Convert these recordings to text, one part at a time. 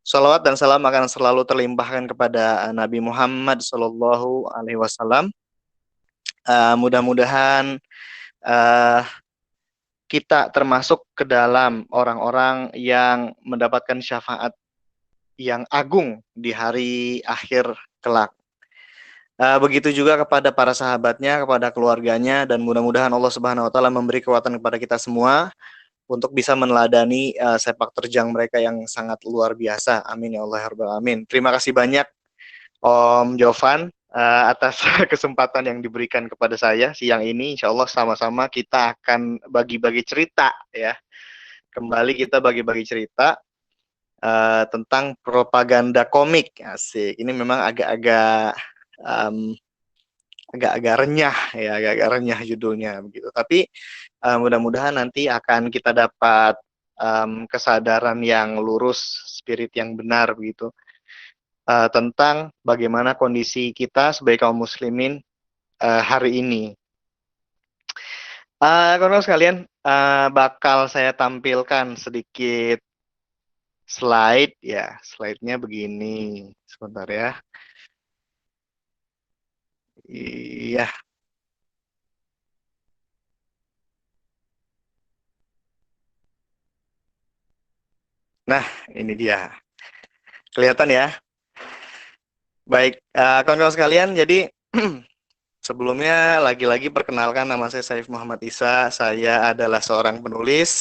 Salawat dan salam akan selalu terlimpahkan kepada Nabi Muhammad Sallallahu Alaihi Wasallam. Mudah-mudahan uh, kita termasuk ke dalam orang-orang yang mendapatkan syafaat yang agung di hari akhir kelak. Begitu juga kepada para sahabatnya, kepada keluarganya, dan mudah-mudahan Allah Subhanahu Wa Taala memberi kekuatan kepada kita semua untuk bisa meneladani sepak terjang mereka yang sangat luar biasa. Amin ya Allah ya Rabbal Alamin. Terima kasih banyak Om Jovan atas kesempatan yang diberikan kepada saya siang ini. Insya Allah sama-sama kita akan bagi-bagi cerita ya. Kembali kita bagi-bagi cerita tentang propaganda komik. Asik. Ini memang agak-agak agak-agak renyah ya, agak-agak renyah judulnya begitu. Tapi mudah-mudahan nanti akan kita dapat kesadaran yang lurus, spirit yang benar begitu tentang bagaimana kondisi kita sebagai kaum muslimin hari ini. Kawan-kawan sekalian, bakal saya tampilkan sedikit slide ya. Slide-nya begini. Sebentar ya. Iya. Nah, ini dia. Kelihatan ya? Baik, kawan-kawan sekalian, jadi sebelumnya lagi-lagi perkenalkan, nama saya Saif Muhammad Isa. Saya adalah seorang penulis.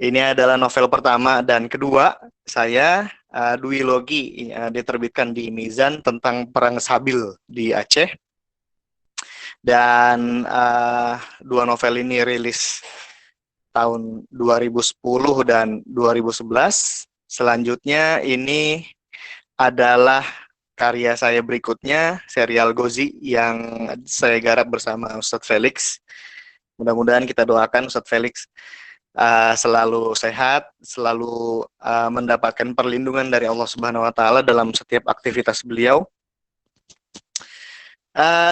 Ini adalah novel pertama dan kedua saya, Duilogi, diterbitkan di Mizan tentang Perang Sabil di Aceh. Dan dua novel ini rilis tahun 2010 dan 2011. Selanjutnya ini adalah karya saya berikutnya, serial Gozi yang saya garap bersama Ustadz Felix. Mudah-mudahan kita doakan Ustadz Felix selalu sehat, selalu mendapatkan perlindungan dari Allah Subhanahu Wa Taala dalam setiap aktivitas beliau.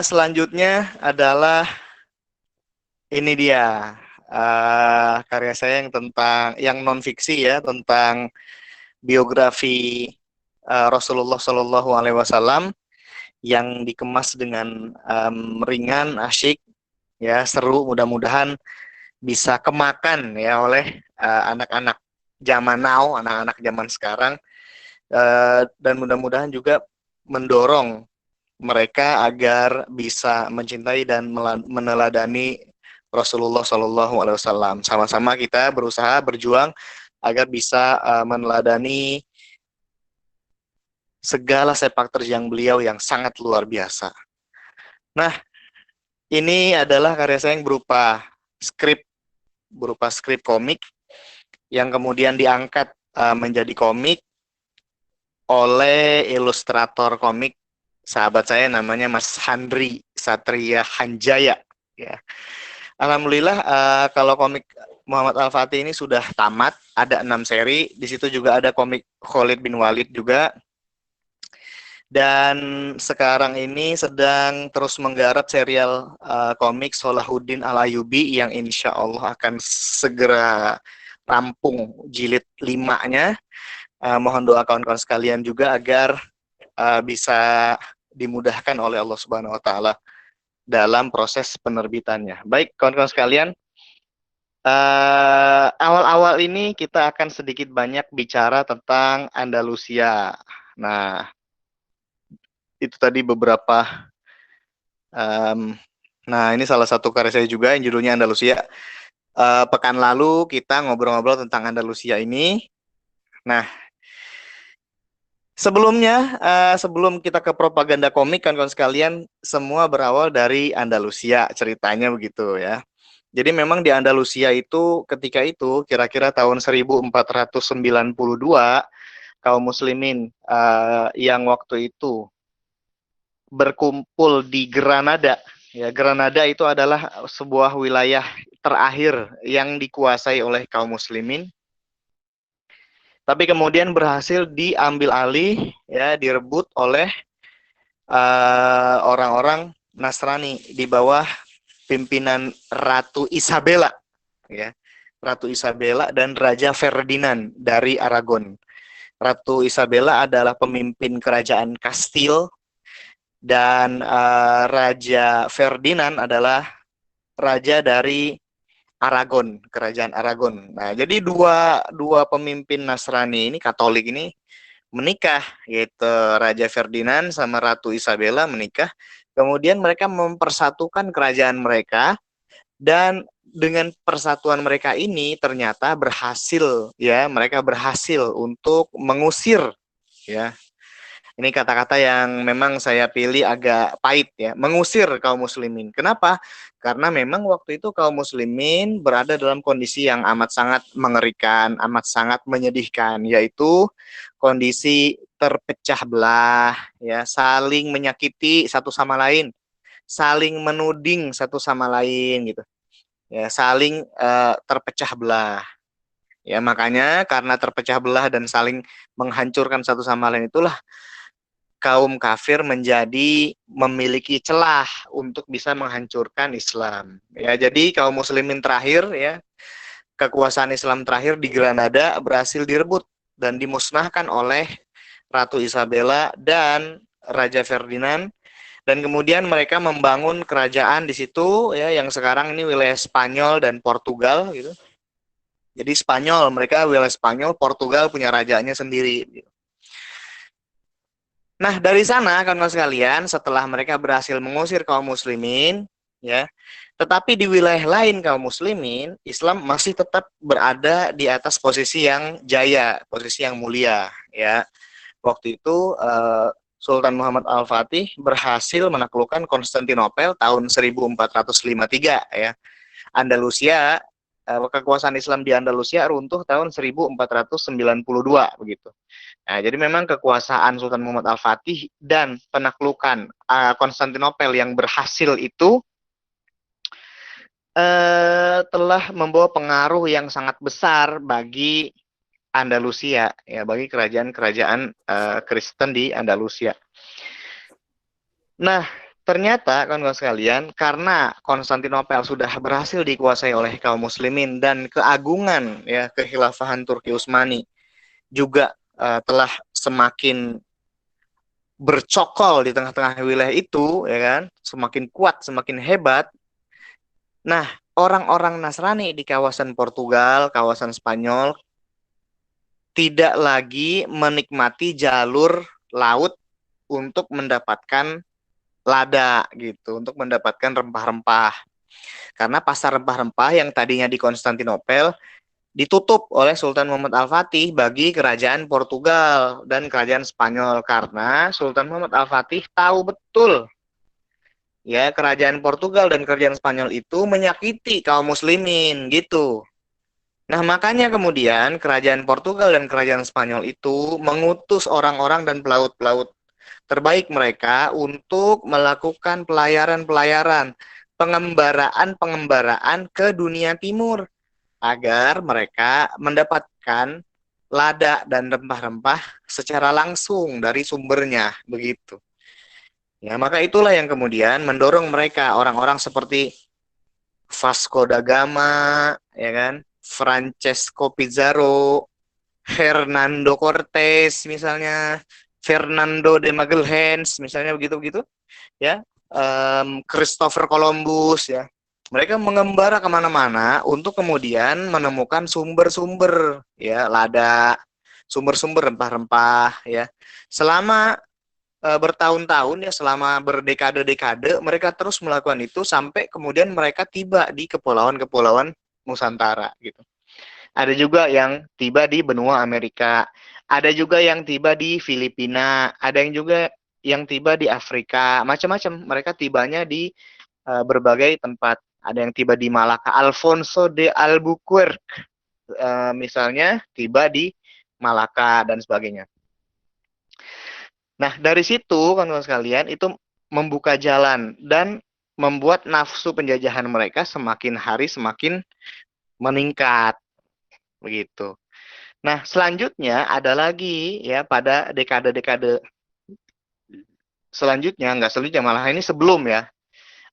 Selanjutnya adalah ini dia karya saya yang tentang yang non fiksi ya, tentang biografi Rasulullah Shallallahu Alaihi Wasallam yang dikemas dengan ringan, asyik, ya seru. Mudah-mudahan bisa kemakan ya oleh anak-anak zaman now, anak-anak zaman sekarang, dan mudah-mudahan juga mendorong mereka agar bisa mencintai dan meneladani Rasulullah Shallallahu Alaihi Wasallam. Sama-sama kita berusaha berjuang agar bisa meneladani segala sepak terjang beliau yang sangat luar biasa. Nah, ini adalah karya saya yang berupa skrip komik yang kemudian diangkat menjadi komik oleh ilustrator komik sahabat saya namanya Mas Handri Satria Hanjaya. Ya. Alhamdulillah kalau komik Muhammad Al-Fatih ini sudah tamat, ada 6 seri. Di situ juga ada komik Khalid bin Walid juga. Dan sekarang ini sedang terus menggarap serial komik Salahuddin Al-Ayyubi yang insya Allah akan segera rampung jilid 5-nya. Mohon doa kawan-kawan sekalian juga agar bisa dimudahkan oleh Allah Subhanahu Wa Taala dalam proses penerbitannya. Baik kawan-kawan sekalian, awal-awal ini kita akan sedikit banyak bicara tentang Andalusia. Nah, itu tadi beberapa. Nah, ini salah satu karya saya juga yang judulnya Andalusia. Pekan lalu kita ngobrol-ngobrol tentang Andalusia ini. Nah, sebelumnya, sebelum kita ke propaganda komik, kawan-kawan sekalian, semua berawal dari Andalusia, ceritanya begitu ya. Jadi memang di Andalusia itu ketika itu kira-kira tahun 1492 kaum muslimin yang waktu itu berkumpul di Granada. Ya, Granada itu adalah sebuah wilayah terakhir yang dikuasai oleh kaum muslimin. Tapi kemudian berhasil diambil alih, ya, direbut oleh orang-orang Nasrani di bawah pimpinan Ratu Isabella, ya, Ratu Isabella dan Raja Ferdinand dari Aragon. Ratu Isabella adalah pemimpin kerajaan Kastil, dan Raja Ferdinand adalah raja dari Aragon, kerajaan Aragon. Nah, jadi dua dua pemimpin Nasrani ini, Katolik ini, menikah, yaitu Raja Ferdinand sama Ratu Isabella menikah. Kemudian mereka mempersatukan kerajaan mereka, dan dengan persatuan mereka ini ternyata berhasil, ya, mereka berhasil untuk mengusir, ya. Ini kata-kata yang memang saya pilih agak pahit, ya, mengusir kaum muslimin. Kenapa? Karena memang waktu itu kaum muslimin berada dalam kondisi yang amat sangat mengerikan, amat sangat menyedihkan, yaitu kondisi terpecah belah, ya, saling menyakiti satu sama lain, saling menuding satu sama lain, gitu. Ya, saling terpecah belah. Ya, makanya karena terpecah belah dan saling menghancurkan satu sama lain itulah kaum kafir menjadi memiliki celah untuk bisa menghancurkan Islam. Ya, jadi kaum muslimin terakhir, ya, kekuasaan Islam terakhir di Granada berhasil direbut dan dimusnahkan oleh Ratu Isabella dan Raja Ferdinand, dan kemudian mereka membangun kerajaan di situ, ya, yang sekarang ini wilayah Spanyol dan Portugal, gitu. Jadi Spanyol, mereka wilayah Spanyol, Portugal punya rajanya sendiri, gitu. Nah, dari sana kawan-kawan sekalian, setelah mereka berhasil mengusir kaum muslimin, ya, tetapi di wilayah lain kaum muslimin, Islam masih tetap berada di atas posisi yang jaya, posisi yang mulia, ya. Waktu itu Sultan Muhammad Al-Fatih berhasil menaklukkan Konstantinopel tahun 1453, ya. Andalusia, kekuasaan Islam di Andalusia runtuh tahun 1492, begitu. Nah, jadi memang kekuasaan Sultan Muhammad Al-Fatih dan penaklukan Konstantinopel yang berhasil itu telah membawa pengaruh yang sangat besar bagi Andalusia, ya, bagi kerajaan-kerajaan Kristen di Andalusia. Nah, ternyata kawan-kawan sekalian, karena Konstantinopel sudah berhasil dikuasai oleh kaum muslimin dan keagungan, ya, kekhilafahan Turki Utsmani juga telah semakin bercokol di tengah-tengah wilayah itu, ya kan, semakin kuat, semakin hebat. Nah, orang-orang Nasrani di kawasan Portugal, kawasan Spanyol, tidak lagi menikmati jalur laut untuk mendapatkan lada, gitu, untuk mendapatkan rempah-rempah. Karena pasar rempah-rempah yang tadinya di Konstantinopel ditutup oleh Sultan Muhammad Al-Fatih bagi kerajaan Portugal dan kerajaan Spanyol, karena Sultan Muhammad Al-Fatih tahu betul, ya, kerajaan Portugal dan kerajaan Spanyol itu menyakiti kaum muslimin, gitu. Nah, makanya kemudian kerajaan Portugal dan kerajaan Spanyol itu mengutus orang-orang dan pelaut-pelaut terbaik mereka untuk melakukan pelayaran-pelayaran, pengembaraan-pengembaraan ke dunia timur, agar mereka mendapatkan lada dan rempah-rempah secara langsung dari sumbernya, begitu. Ya, maka itulah yang kemudian mendorong mereka, orang-orang seperti Vasco da Gama, ya kan, Francesco Pizarro, Hernando Cortés misalnya, Fernando de Magalhães misalnya, begitu-begitu, ya, Christopher Columbus, ya. Mereka mengembara kemana-mana untuk kemudian menemukan sumber-sumber, ya, lada, sumber-sumber rempah-rempah, ya. Selama bertahun-tahun, ya, selama berdekade-dekade mereka terus melakukan itu sampai kemudian mereka tiba di kepulauan-kepulauan Nusantara, gitu. Ada juga yang tiba di benua Amerika, ada juga yang tiba di Filipina, ada yang juga yang tiba di Afrika, macam-macam. Mereka tibanya di berbagai tempat. Ada yang tiba di Malaka, Alfonso de Albuquerque, misalnya, tiba di Malaka dan sebagainya. Nah, dari situ kawan-kawan sekalian, itu membuka jalan dan membuat nafsu penjajahan mereka semakin hari semakin meningkat, begitu. Nah, selanjutnya ada lagi, ya, pada dekade-dekade selanjutnya, enggak selanjutnya, malah ini sebelum, ya.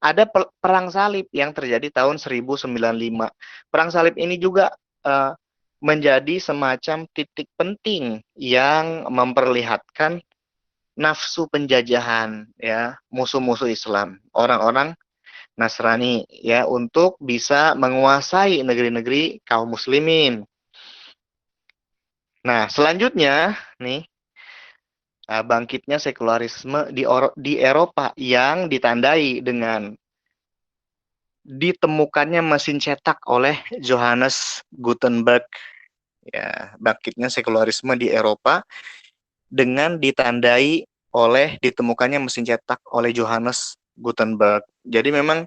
Ada perang salib yang terjadi tahun 1095. Perang salib ini juga menjadi semacam titik penting yang memperlihatkan nafsu penjajahan ya musuh-musuh Islam, orang-orang Nasrani ya untuk bisa menguasai negeri-negeri kaum muslimin. Nah, selanjutnya nih bangkitnya sekularisme di Eropa yang ditandai dengan ditemukannya mesin cetak oleh Johannes Gutenberg. Ya, bangkitnya sekularisme di Eropa dengan ditandai oleh ditemukannya mesin cetak oleh Johannes Gutenberg. Jadi memang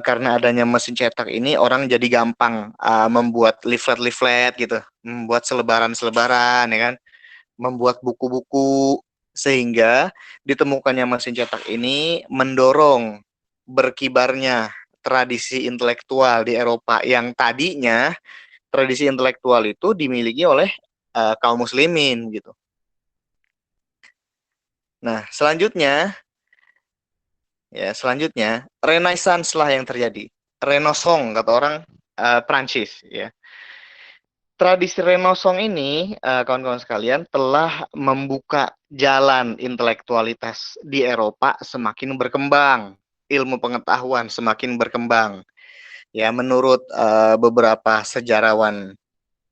karena adanya mesin cetak ini orang jadi gampang membuat leaflet-leaflet gitu, membuat selebaran-selebaran ya kan, membuat buku-buku sehingga ditemukannya mesin cetak ini mendorong berkibarnya tradisi intelektual di Eropa yang tadinya tradisi intelektual itu dimiliki oleh kaum muslimin gitu. Nah, selanjutnya Renaissance lah yang terjadi. Renaissance kata orang Prancis ya. Tradisi Renaissance ini kawan-kawan sekalian telah membuka jalan intelektualitas di Eropa semakin berkembang, ilmu pengetahuan semakin berkembang. Ya, menurut beberapa sejarawan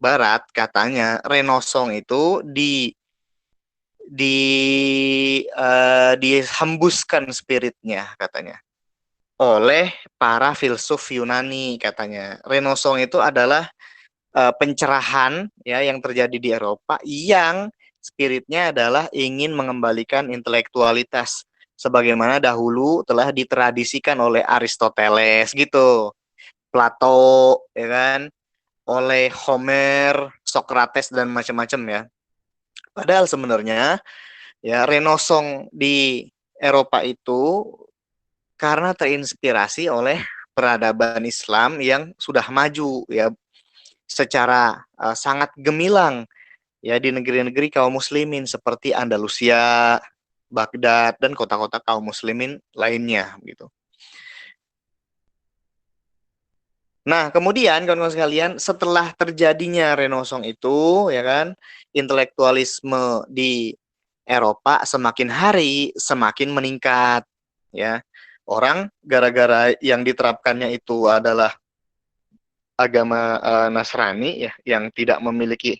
Barat katanya Renaissance itu dihembuskan spiritnya katanya oleh para filsuf Yunani katanya. Renaissance itu adalah pencerahan ya yang terjadi di Eropa yang spiritnya adalah ingin mengembalikan intelektualitas sebagaimana dahulu telah ditradisikan oleh Aristoteles gitu, Plato ya kan, oleh Homer, Socrates dan macam-macam ya. Padahal sebenarnya ya Renaissance di Eropa itu karena terinspirasi oleh peradaban Islam yang sudah maju ya secara sangat gemilang ya di negeri-negeri kaum muslimin seperti Andalusia, Baghdad dan kota-kota kaum muslimin lainnya gitu. Nah, kemudian kawan-kawan sekalian, setelah terjadinya Renaissance itu ya kan, intelektualisme di Eropa semakin hari semakin meningkat ya. Orang gara-gara yang diterapkannya itu adalah agama Nasrani ya yang tidak memiliki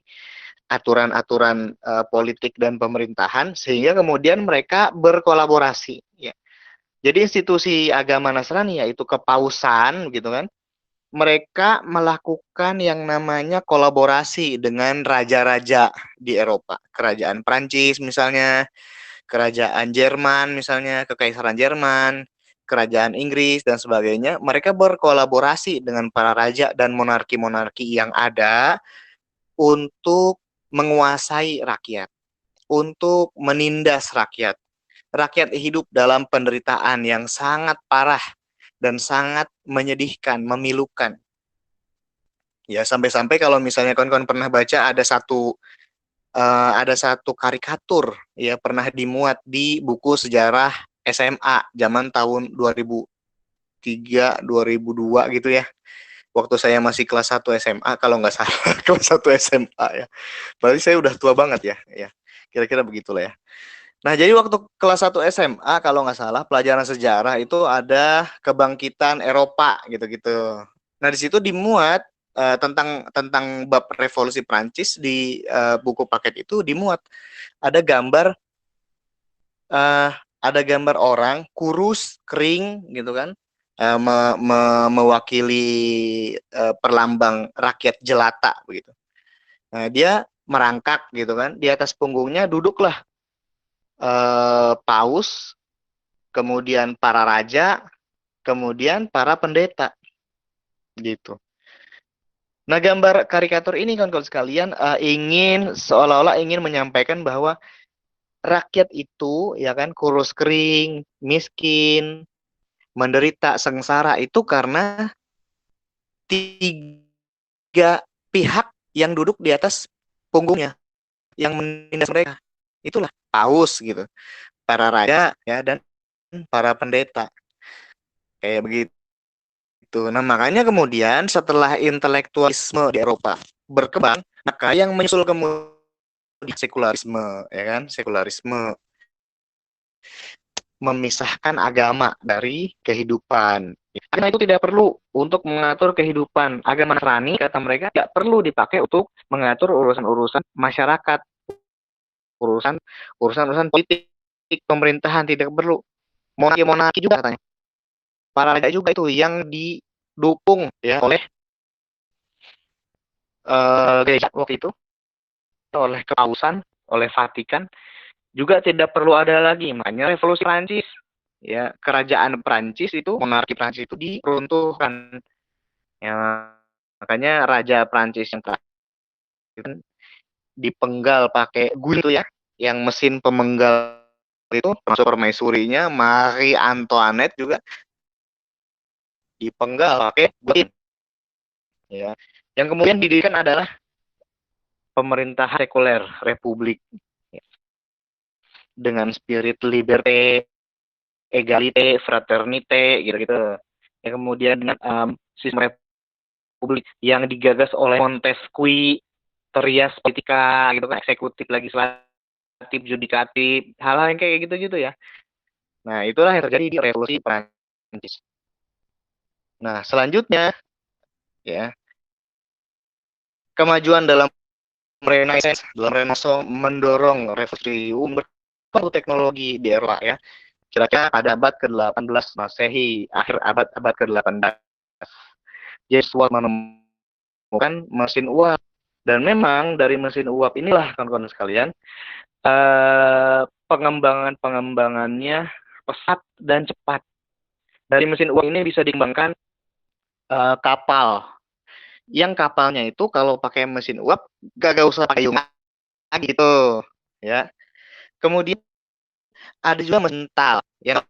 aturan-aturan politik dan pemerintahan sehingga kemudian mereka berkolaborasi ya. Jadi institusi agama Nasrani yaitu kepausan gitu kan, mereka melakukan yang namanya kolaborasi dengan raja-raja di Eropa. Kerajaan Prancis misalnya, kerajaan Jerman misalnya, kekaisaran Jerman, kerajaan Inggris dan sebagainya. Mereka berkolaborasi dengan para raja dan monarki-monarki yang ada untuk menguasai rakyat, untuk menindas rakyat. Rakyat hidup dalam penderitaan yang sangat parah dan sangat menyedihkan, memilukan. Ya, sampai-sampai kalau misalnya kawan-kawan pernah baca ada satu karikatur ya pernah dimuat di buku sejarah SMA zaman tahun 2003 2002 gitu ya. Waktu saya masih kelas 1 SMA kalau nggak salah kelas 1 SMA ya. Berarti saya udah tua banget ya. Ya. Kira-kira begitulah ya. Nah, jadi waktu kelas 1 SMA kalau nggak salah pelajaran sejarah itu ada kebangkitan Eropa gitu-gitu. Nah, di situ dimuat tentang tentang bab revolusi Prancis di buku paket itu dimuat ada gambar uh, ada gambar orang kurus kering gitu kan mewakili perlambang rakyat jelata begitu. Nah, dia merangkak gitu kan di atas punggungnya duduklah paus, kemudian para raja, kemudian para pendeta gitu. Nah, gambar karikatur ini kan kalau sekalian ingin seolah-olah ingin menyampaikan bahwa rakyat itu ya kan kurus kering, miskin, menderita sengsara itu karena tiga pihak yang duduk di atas punggungnya yang menindas mereka. Itulah paus gitu, para raja ya dan para pendeta. Kayak begitu. Nah, makanya kemudian setelah intelektualisme di Eropa berkembang, maka yang menyusul kemudian sekularisme, ya kan? Sekularisme memisahkan agama dari kehidupan. Karena itu tidak perlu untuk mengatur kehidupan. Agama Nasrani, kata mereka, tidak perlu dipakai untuk mengatur urusan-urusan masyarakat, urusan urusan politik, pemerintahan, tidak perlu. Monarki juga katanya. Para raja juga itu yang didukung ya oleh gereja waktu itu, oleh kepausan, oleh Vatikan, juga tidak perlu ada lagi. Makanya revolusi Prancis, ya, kerajaan Prancis itu, monarki Prancis itu diruntuhkan. Ya, makanya raja Prancis yang terakhir dipenggal pakai gun itu ya, yang mesin pemenggal itu termasuk permaisurinya Marie Antoinette juga dipenggal pakai gun, ya. Yang kemudian didirikan adalah pemerintah sekuler republik, ya, dengan spirit liberté, égalité, fraternité, gitu-gitu. Ya, kemudian dengan sistem republik yang digagas oleh Montesquieu, Trias Politica, gitu kan, eksekutif, legislatif, judikatif, hal-hal yang kayak gitu-gitu ya. Nah, itulah yang terjadi di revolusi Prancis. Nah, selanjutnya ya, kemajuan dalam Renaissance, mendorong revolusi teknologi di Eropa ya. Kira-kira pada abad ke-18 Masehi, akhir abad ke-18. James Watt menemukan mesin uap. Dan memang dari mesin uap inilah, kawan-kawan sekalian, pengembangannya pesat dan cepat. Dari mesin uap ini bisa dikembangkan kapal. Yang kapalnya itu kalau pakai mesin uap gak usah pakai yung lagi gitu, ya. Kemudian ada juga mental, ya.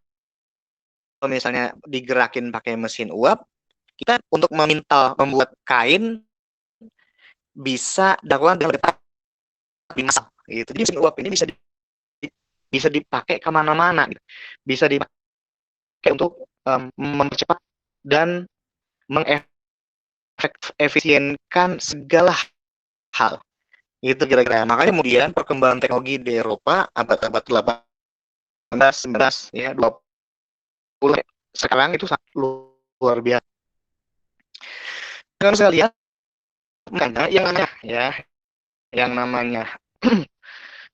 Kalau misalnya digerakin pakai mesin uap, kita untuk membuat kain bisa dilakukan dengan cepat, masak gitu. Jadi mesin uap ini bisa dipakai kemana-mana, gitu. Bisa dipakai untuk mempercepat dan mengefisienkan segala hal. Itu kira-kira. Makanya kemudian perkembangan teknologi di Eropa abad-abad 18, 19, ya 20 sekarang itu sangat luar biasa. Kalau saya lihat, makanya yang namanya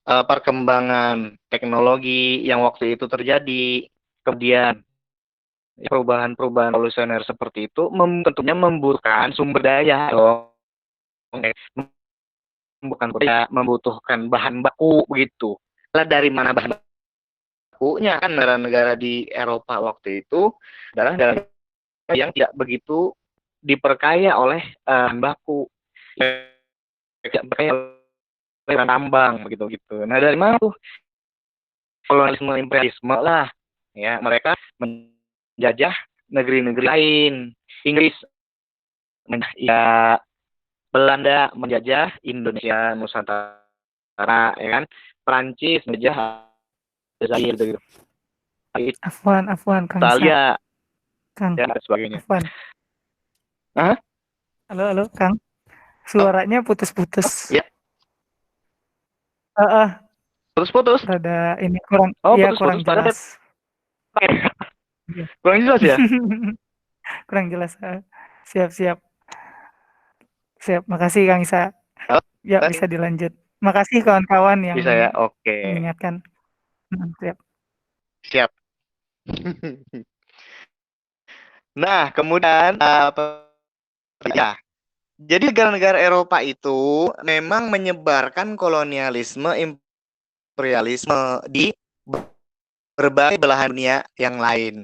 perkembangan teknologi yang waktu itu terjadi, kemudian perubahan-perubahan revolusioner seperti itu tentunya membutuhkan sumber daya dong. Bukan daya, membutuhkan bahan baku begitu. Dari mana bahan bakunya? Kan negara-negara di Eropa waktu itu adalah negara yang tidak begitu diperkaya oleh bahan baku, tidak berkaya oleh tambang begitu gitu. Nah, dari mana tuh kolonialisme, imperialisme lah, ya, mereka menjajah negeri-negeri lain. Inggris, ya, Belanda menjajah Indonesia, Nusantara, ya kan. Prancis menjajah Aljazair gitu. Afwan, Kang Isa. Italia, Kang, dan sebagainya. Afwan. Hah? Halo, Kang. Suaranya putus-putus. Ya, putus-putus. Rada ini kurang, Oh, ya kurang putus-putus. Padahal jelas. Iya. kurang jelas ya? Kurang jelas. Siap. Makasih Kang Isa. Halo, Ya, bisa dilanjut. Makasih kawan-kawan yang bisa ya? Oke. mengingatkan. Siap. Siap. Nah, kemudian ya. Jadi negara-negara Eropa itu memang menyebarkan kolonialisme, imperialisme di berbagai belahan dunia yang lain.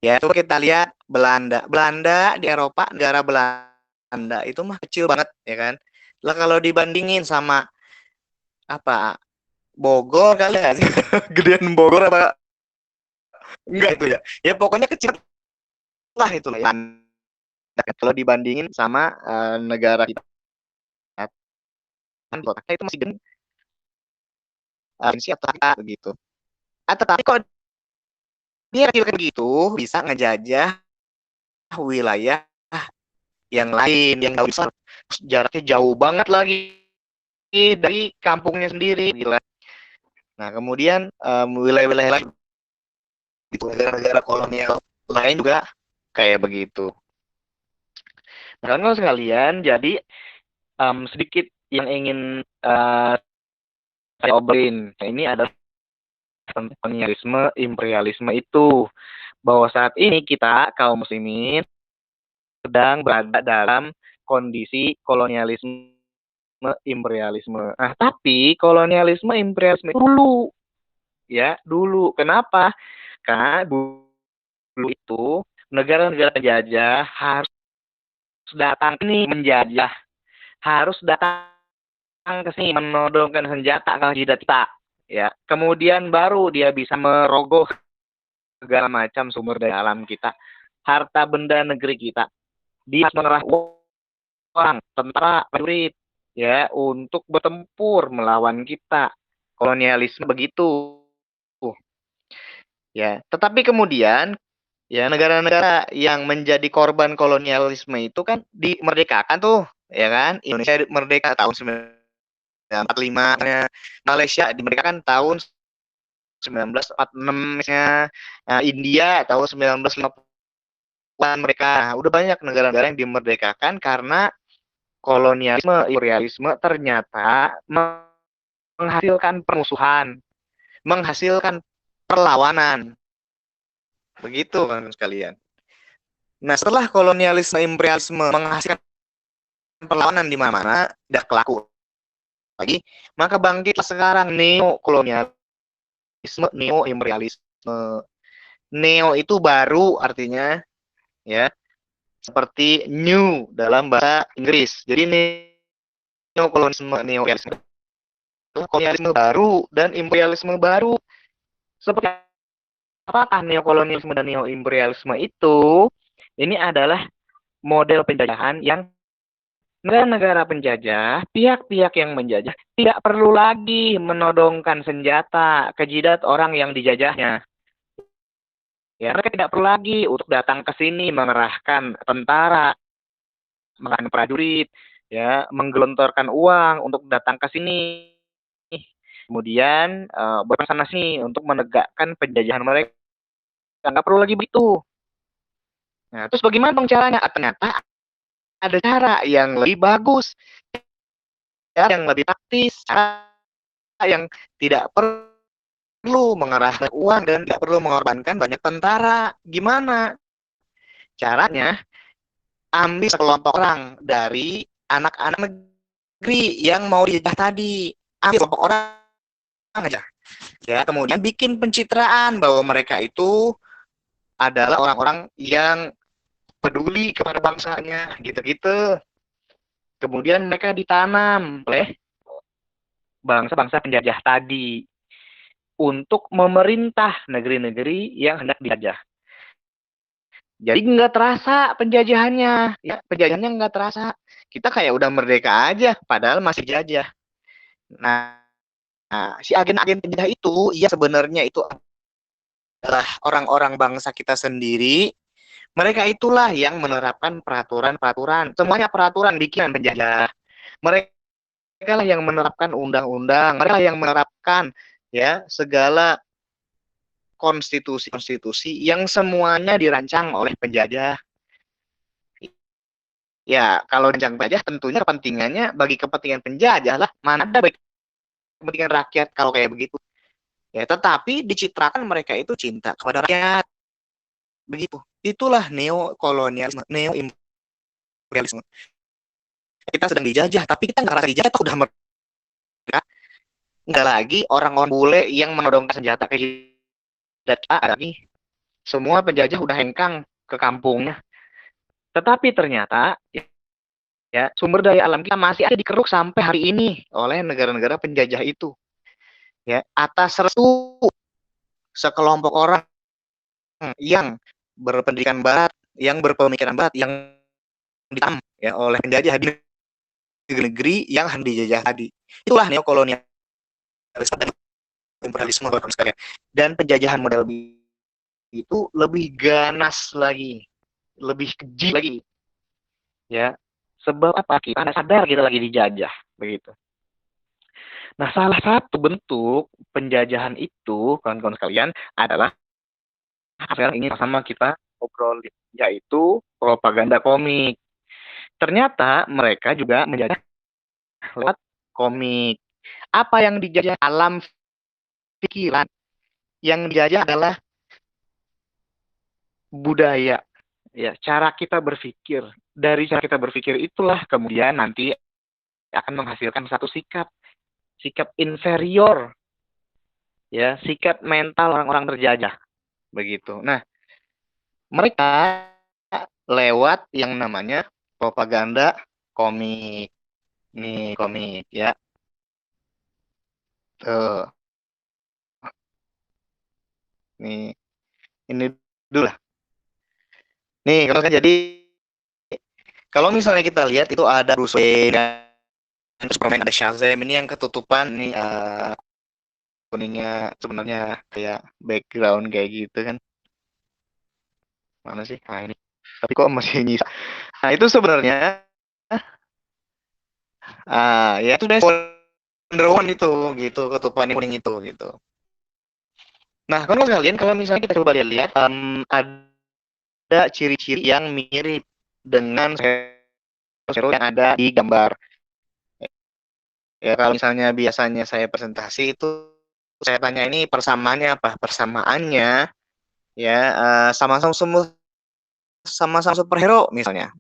Ya, coba kita lihat Belanda. Belanda di Eropa, negara Belanda itu mah kecil banget, ya kan? Lah kalau dibandingin sama apa? Bogor kali ya? Gedean Bogor apa? Enggak itu ya. Ya pokoknya kecil lah itu lah. Kalau dibandingin sama negara kita, kan kota itu masih gede, siap begitu. Tetapi kok dia kecil gitu bisa ngejajah wilayah yang lain yang jauh besar, jaraknya jauh banget lagi dari kampungnya sendiri, gila. Nah kemudian wilayah-wilayah lain, gitu, negara-negara kolonial lain juga kayak begitu. Nah kan sekalian, jadi sedikit yang ingin saya obrolin. Nah, ini adalah tentang kolonialisme, imperialisme itu. Bahwa saat ini kita, kaum muslimin, sedang berada dalam kondisi kolonialisme, imperialisme. Nah, tapi kolonialisme, imperialisme itu dulu. Ya, dulu. Kenapa? Karena dulu itu negara-negara penjajah harus datang ini menjajah, harus datang ke sini menodongkan senjata ke jidat kita, ya. Kemudian baru dia bisa merogoh segala macam sumber daya alam kita, harta benda negeri kita. Dia mengerahkan uang, tentara, prajurit, ya, untuk bertempur melawan kita. Kolonialisme begitu, ya. Tetapi kemudian, ya, negara-negara yang menjadi korban kolonialisme itu kan dimerdekakan tuh, ya kan? Indonesia merdeka tahun 1945, Malaysia dimerdekakan tahun 1946, misalnya. India tahun 1950-an mereka. Nah, udah banyak negara-negara yang dimerdekakan karena kolonialisme, imperialisme ternyata menghasilkan permusuhan, menghasilkan perlawanan. Begitu kan sekalian. Nah, setelah kolonialisme, imperialisme menghasilkan perlawanan di mana-mana, tidak kelaku lagi, maka bangkitlah sekarang neo-kolonialisme, neo-imperialisme. Neo itu baru artinya, ya, seperti new dalam bahasa Inggris. Jadi neo-kolonialisme, neo-imperialisme, kolonialisme baru dan imperialisme baru. Seperti apakah neokolonialisme dan neo-imperialisme itu? Ini adalah model penjajahan yang negara-negara penjajah, pihak-pihak yang menjajah tidak perlu lagi menodongkan senjata ke jidat orang yang dijajahnya. Ya, mereka tidak perlu lagi untuk datang ke sini mengerahkan tentara, mengerahkan prajurit, ya, menggelontorkan uang untuk datang ke sini. Kemudian berperang sana sini untuk menegakkan penjajahan mereka. Nggak perlu lagi begitu. Nah, terus bagaimana dong caranya? Ternyata ada cara yang lebih bagus, cara yang lebih praktis, cara yang tidak perlu mengerahkan uang dan tidak perlu mengorbankan banyak tentara. Gimana caranya? Ambil sekelompok orang dari anak-anak negeri yang mau dijajah tadi. Ambil kelompok orang aja. Ya, kemudian bikin pencitraan bahwa mereka itu adalah orang-orang yang peduli kepada bangsanya, gitu-gitu. Kemudian mereka ditanam oleh bangsa-bangsa penjajah tadi untuk memerintah negeri-negeri yang hendak dijajah. Jadi nggak terasa penjajahannya, ya, penjajahannya nggak terasa. Kita kayak udah merdeka aja, padahal masih jajah. Nah, si agen-agen penjajah itu, ya sebenarnya itu adalah orang-orang bangsa kita sendiri. Mereka itulah yang menerapkan peraturan-peraturan. Semuanya peraturan bikinan penjajah. Mereka lah yang menerapkan undang-undang. Mereka lah yang menerapkan, ya, segala konstitusi-konstitusi yang semuanya dirancang oleh penjajah. Ya, kalau rancang penjajah tentunya kepentingannya bagi kepentingan penjajah lah. Mana ada bagi kepentingan rakyat kalau kayak begitu. Ya, tetapi dicitrakan mereka itu cinta kepada rakyat. Begitu. Itulah neo-kolonialisme, neo-imperialisme. Kita sedang dijajah, tapi kita nggak ngerasa dijajah, itu udah merdeka. Nggak lagi orang-orang bule yang menodongkan senjata ke jidat kita lagi. Semua penjajah udah hengkang ke kampungnya. Tetapi ternyata, ya, sumber daya alam kita masih ada dikeruk sampai hari ini oleh negara-negara penjajah itu. Ya, atas restu sekelompok orang yang berpendidikan barat, yang berpemikiran barat, yang ditanam, ya, oleh penjajah di negeri yang hendak dijajah tadi. Itulah neokolonialisme dan imperialisme sekalian. Dan penjajahan model itu lebih ganas lagi, lebih keji lagi. Ya, sebab apa? Kita nggak sadar kita lagi dijajah, begitu. Nah, salah satu bentuk penjajahan itu, kawan-kawan sekalian, adalah sekarang ini sama kita obrolin, yaitu propaganda komik. Ternyata mereka juga menjajah lewat komik. Apa yang dijajah? Alam pikiran. Yang dijajah adalah budaya, ya, cara kita berpikir. Dari cara kita berpikir itulah kemudian nanti akan menghasilkan satu sikap inferior, ya, sikap mental orang-orang terjajah, begitu. Nah, mereka lewat yang namanya propaganda komik. Nih komik, ya. Tuh. Nih, ini dulu lah. Nih, kalau kan jadi kalau misalnya kita lihat itu ada Bruce Wayne dan Superman, ada Shazam, ini yang ketutupan nih kuningnya sebenarnya kayak background kayak gitu kan. Mana sih? Nah, ini. Tapi kok masih nyisa. Nah, itu sebenarnya ya itu dari Wonder Woman itu gitu, ketutupan kuning itu gitu. Nah, kalau kalian kalau misalnya kita coba lihat ada ciri-ciri yang mirip dengan hero yang ada di gambar. Ya, kalau misalnya biasanya saya presentasi itu saya tanya ini persamaannya apa? Persamaannya ya sama-sama sama-sama superhero misalnya.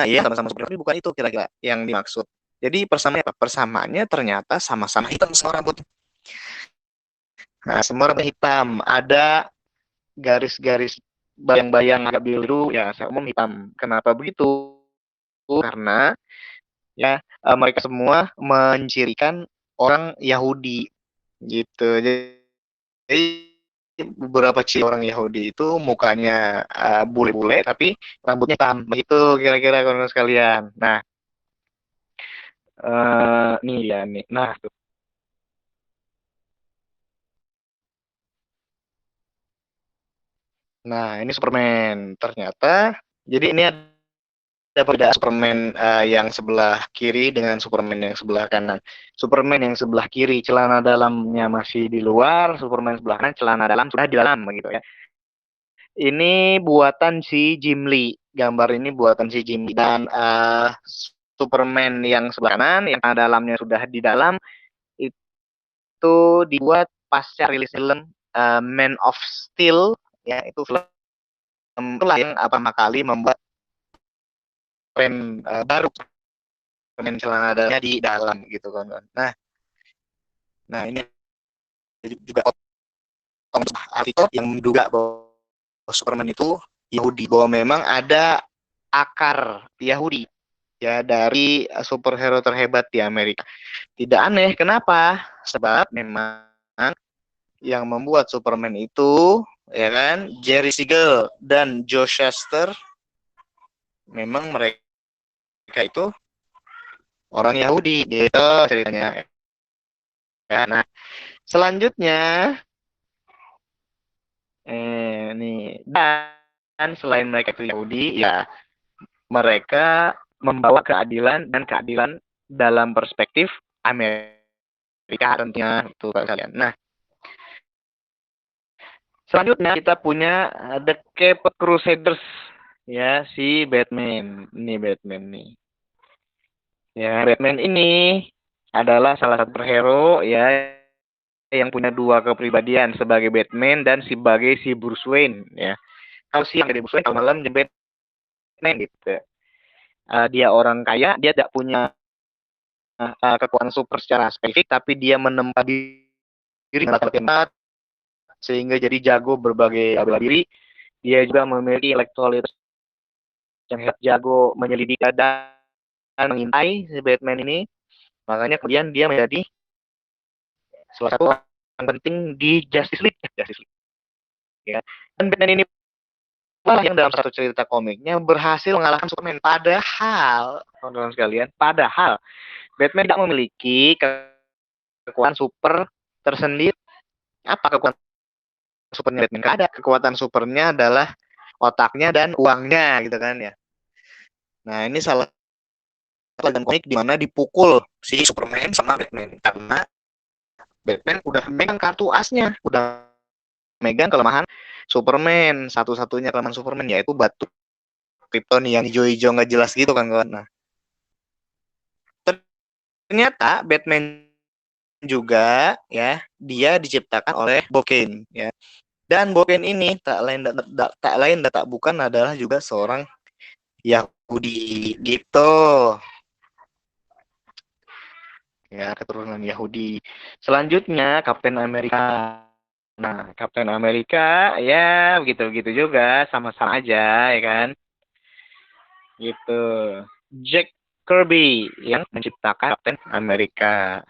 Ya sama-sama superhero tapi bukan itu kira-kira yang dimaksud. Jadi persamaannya apa? Persamaannya ternyata sama-sama hitam semua rambut. Nah, semua rambut hitam, ada garis-garis bayang-bayang agak biru ya, saya umum hitam. Kenapa begitu? Karena ya mereka semua mencirikan orang Yahudi gitu. Jadi beberapa ciri orang Yahudi itu mukanya bule-bule tapi rambutnya hitam. Begitu kira-kira kawan sekalian. Nah, nih ya nih. Nah, tuh. Nah, ini Superman. Ternyata jadi ini ada perbedaan Superman yang sebelah kiri dengan Superman yang sebelah kanan. Superman yang sebelah kiri celana dalamnya masih di luar, Superman sebelah kanan celana dalam sudah di dalam begitu ya. Ini buatan si Jim Lee. Gambar ini buatan si Jim Lee dan Superman yang sebelah kanan yang celana dalamnya sudah di dalam itu dibuat pasca rilis film Man of Steel, ya, itu film itulah yang pertama kali membuat tren baru pemain celana dalamnya di dalam gitu kan. Nah ini juga artikel yang menduga bahwa Superman itu Yahudi, bahwa memang ada akar Yahudi ya dari superhero terhebat di Amerika. Tidak aneh, kenapa? Sebab memang yang membuat Superman itu ya kan Jerry Siegel dan Joe Shuster, memang mereka itu orang Yahudi gitu ceritanya. Ya, nah selanjutnya nih dan selain mereka itu Yahudi ya mereka membawa keadilan dan keadilan dalam perspektif Amerika tentunya itu kalian. Nah selanjutnya kita punya The Caped Crusaders, ya, si Batman. Ini Batman nih. Ya, Batman ini adalah salah satu superhero ya yang punya dua kepribadian, sebagai Batman dan sebagai si Bruce Wayne ya. Kalau siang jadi Bruce Wayne, kalau malam jadi Batman gitu. Dia orang kaya, dia tidak punya kekuatan super secara spesifik, tapi dia menempa diri tempat sehingga jadi jago berbagai bela diri. Dia juga memiliki intelektualitas yang jago menyelidiki dan mengintai si Batman ini. Makanya kemudian dia menjadi salah satu yang penting di Justice League. Justice League. Ya. Dan Batman ini yang dalam satu cerita komiknya berhasil mengalahkan Superman. Padahal, teman-teman sekalian, padahal Batman tidak memiliki kekuatan super tersendiri. Apa kekuatan supernya Batman? Gak ada. Kekuatan supernya adalah otaknya dan uangnya gitu kan ya. Nah, ini salah satu adegan komik di mana dipukul si Superman sama Batman karena Batman udah megang kartu asnya, udah megang kelemahan Superman, satu-satunya kelemahan Superman yaitu batu Krypton yang hijau-hijau nggak jelas gitu kan kawan. Nah, ternyata Batman juga ya dia diciptakan oleh Bob Kane ya. Dan Bob Kane ini tak lain dan tak bukan adalah juga seorang Yahudi gitu. Ya, keturunan Yahudi. Selanjutnya Kapten Amerika. Nah, Kapten Amerika ya begitu-begitu juga, sama-sama aja ya kan. Gitu. Jack Kirby yang menciptakan Kapten Amerika.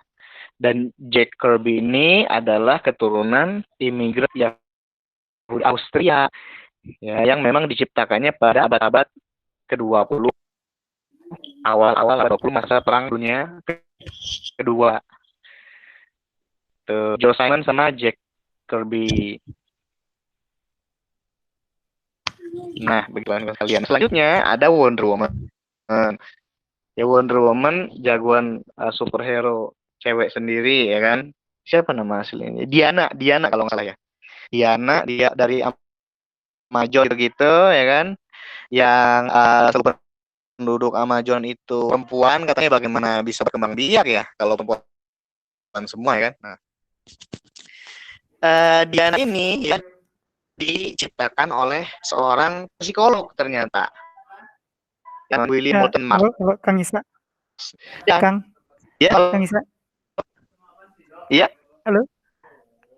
Dan Jack Kirby ini adalah keturunan imigran Yahudi Austria ya, yang memang diciptakannya pada abad-abad ke-20, awal-awal abad 20 masa Perang Dunia Kedua. Tuh, Joe Simon sama Jack Kirby. Nah, begituan kalian. Selanjutnya ada Wonder Woman. Ya Wonder Woman jagoan superhero cewek sendiri ya kan. Siapa nama aslinya? Diana kalau nggak salah ya. Diana, dia dari Amazon gitu ya kan. Yang penduduk Amazon itu perempuan, katanya bagaimana bisa berkembang biak ya kalau perempuan semua ya kan. Nah, Diana ini ya diciptakan oleh seorang psikolog ternyata yang Willy Ya, Moulton Mars. halo, Kang Isa. Ya, Kang ya, Isa. iya. Halo.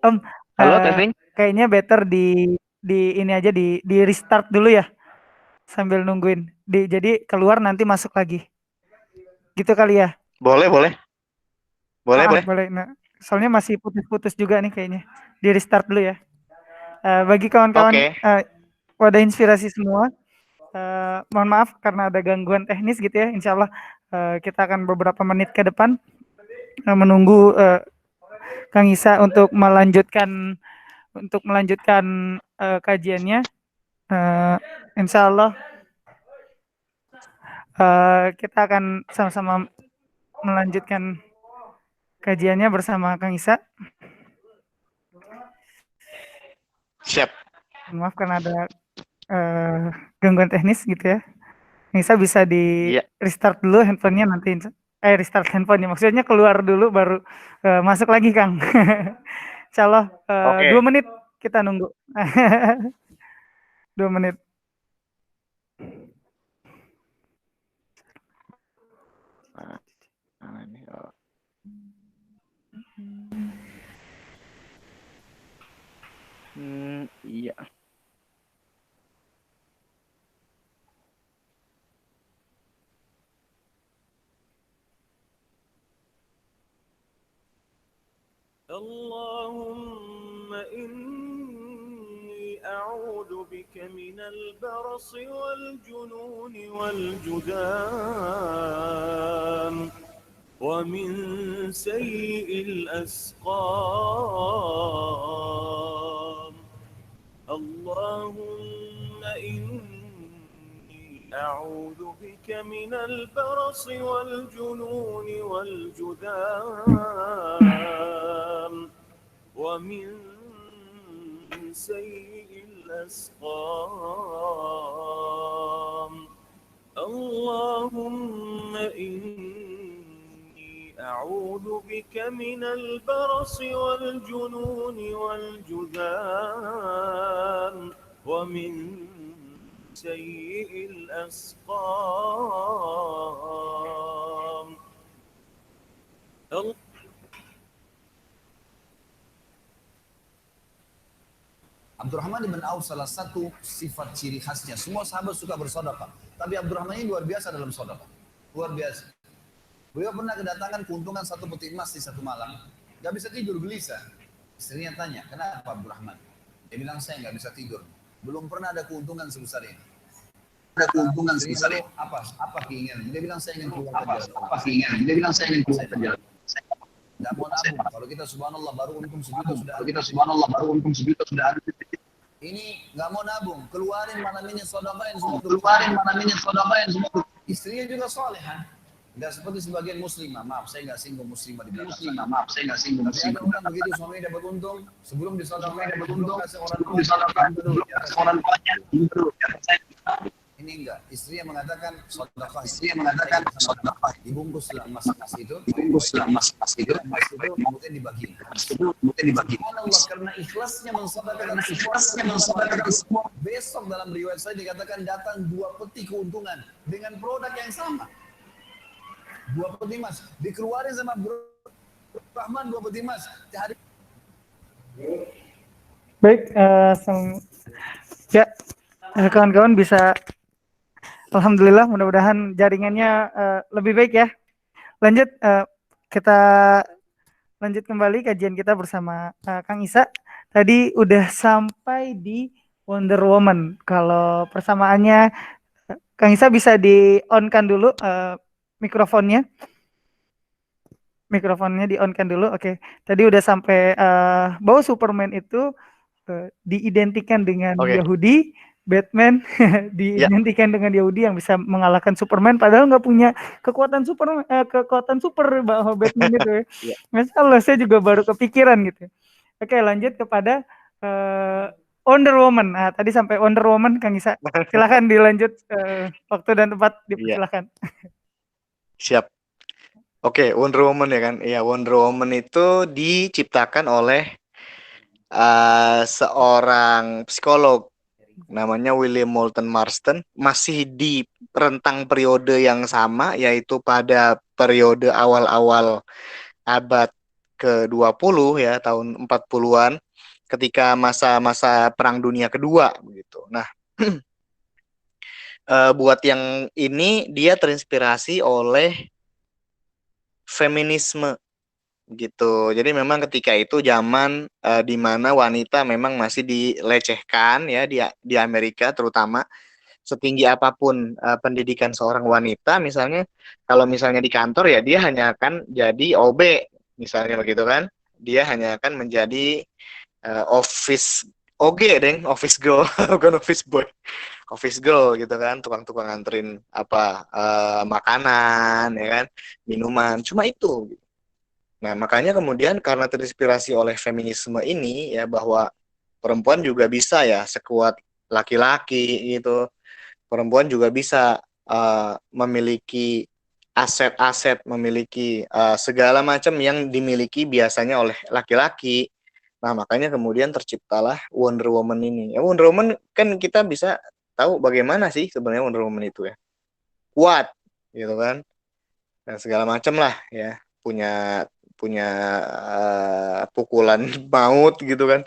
Om, Halo, testing. kayaknya better di ini aja di restart dulu ya sambil nungguin. Jadi keluar nanti masuk lagi. Gitu kali ya. Boleh, boleh. Boleh. Boleh. Nah, soalnya masih putus-putus juga nih kayaknya. Di restart dulu ya. Bagi kawan-kawan Oke. wadah inspirasi semua, mohon maaf karena ada gangguan teknis gitu ya. Insya Allah kita akan beberapa menit ke depan menunggu Kang Isa untuk melanjutkan kajiannya. Insya Allah kita akan sama-sama melanjutkan kajiannya bersama Kang Isa. Siap. Maaf karena ada gangguan teknis gitu ya. Kang Isa bisa di Iya. restart dulu handphonenya nanti. Restart handphonenya. Maksudnya keluar dulu baru masuk lagi Kang. Insya Allah 2 menit kita nunggu. 2 menit. Iya. اللهم إني أعوذ بك من البرص والجنون والجذام ومن سيء الأسقام اللهم إني أعوذ بك من البرص والجنون والجذام ومن سيء الأسقام اللهم إني أعوذ بك من البرص والجنون والجذام ومن سيء الأسقام Abdurrahman bin Auf salah satu sifat ciri khasnya. Semua sahabat suka bersedekah, tapi Abdurrahman ini luar biasa dalam sedekah. Luar biasa. Beliau pernah kedatangan keuntungan 1 peti emas di satu malam. Gak bisa tidur, gelisah. Istrinya tanya, kenapa Abdurrahman? Dia bilang, saya gak bisa tidur. Belum pernah ada keuntungan sebesar ini. Ada keuntungan sebesar ini. Apa keinginan? Dia bilang, saya ingin keluar ke jalan. Apa keinginan? Dia bilang, saya ingin keluar ke jalan. Tidak mau nabung. Kalau kita subhanallah baru untung sejuta sudah. Kalau kita subhanallah baru untung sejuta sudah ada. Ini nggak mau nabung. Keluarin mana minyak sodakain semua. Keluarin mana minyak sodakain semua. Istrinya juga solehah. Nggak seperti sebagian muslimah. Maaf, saya nggak singgung muslimah di belakang sana. Tapi ada orang begitu suaminya dapat untung, sebelum disedekahkan, belum kasih orang tuanya. Ini enggak. Istrinya mengatakan sedekah. Dibungkuslah emas itu. Emas itu kemudian dibagi. Subhanallah, karena ikhlasnya mensedekahkan semua. Besok dalam riwayat saya dikatakan datang 2 peti keuntungan dengan produk yang sama. 2 peti emas dikeluarin sama Rahman, 2 peti emas. Baik, ya kawan-kawan bisa, alhamdulillah, mudah-mudahan jaringannya lebih baik ya. Lanjut, kita lanjut kembali kajian kita bersama Kang Isa. Tadi udah sampai di Wonder Woman. Kalau persamaannya, Kang Isa bisa di-on-kan dulu mikrofonnya. Mikrofonnya di-on-kan dulu. Oke. Tadi udah sampai bahwa Superman itu diidentikan dengan Yahudi, Batman diidentikan dengan Yahudi yang bisa mengalahkan Superman, padahal nggak punya kekuatan super bahwa Batman itu ya. Masalah saya juga baru kepikiran gitu. Oke, lanjut kepada Wonder Woman. Nah, tadi sampai Wonder Woman, Kang Isa. Silakan dilanjut, waktu dan tempat dipersilakan. Siap. Oke, Wonder Woman ya kan. Iya, Wonder Woman itu diciptakan oleh seorang psikolog namanya William Moulton Marston, masih di rentang periode yang sama, yaitu pada periode awal-awal abad ke-20 ya, tahun 40-an, ketika masa-masa Perang Dunia Kedua begitu. Nah, buat yang ini dia terinspirasi oleh feminisme gitu. Jadi memang ketika itu zaman di mana wanita memang masih dilecehkan ya di Amerika terutama. Setinggi apapun pendidikan seorang wanita, misalnya kalau misalnya di kantor ya dia hanya akan jadi OB misalnya begitu kan. Dia hanya akan menjadi office OG deng, office girl bukan office boy. Office girl gitu kan, tukang-tukang nganterin apa makanan ya kan, minuman, cuma itu. Nah, makanya kemudian karena terinspirasi oleh feminisme ini ya, bahwa perempuan juga bisa ya sekuat laki-laki gitu. Perempuan juga bisa memiliki aset-aset, memiliki segala macam yang dimiliki biasanya oleh laki-laki. Nah, makanya kemudian terciptalah Wonder Woman ini. Ya, Wonder Woman kan kita bisa tahu bagaimana sih sebenarnya Wonder Woman itu ya. Kuat gitu kan. Dan segala macam lah ya, punya punya pukulan maut gitu kan.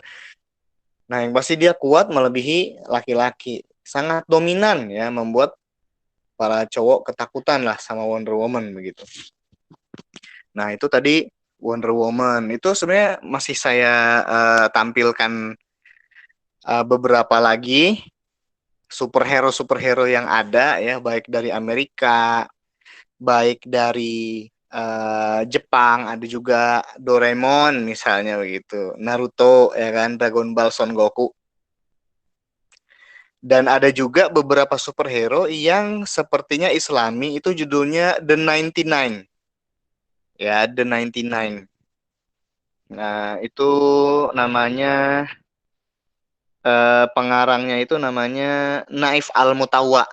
Nah, yang pasti dia kuat melebihi laki-laki. Sangat dominan ya, membuat para cowok ketakutan lah sama Wonder Woman begitu. Nah, itu tadi Wonder Woman. Itu sebenarnya masih saya tampilkan beberapa lagi superhero-superhero yang ada ya, baik dari Amerika, baik dari Jepang, ada juga Doraemon misalnya begitu, Naruto ya kan, Dragon Ball, Son Goku. Dan ada juga beberapa superhero yang sepertinya Islami, itu judulnya The 99. Ya, The 99. Nah, itu namanya pengarangnya itu namanya Naif Al-Mutawa.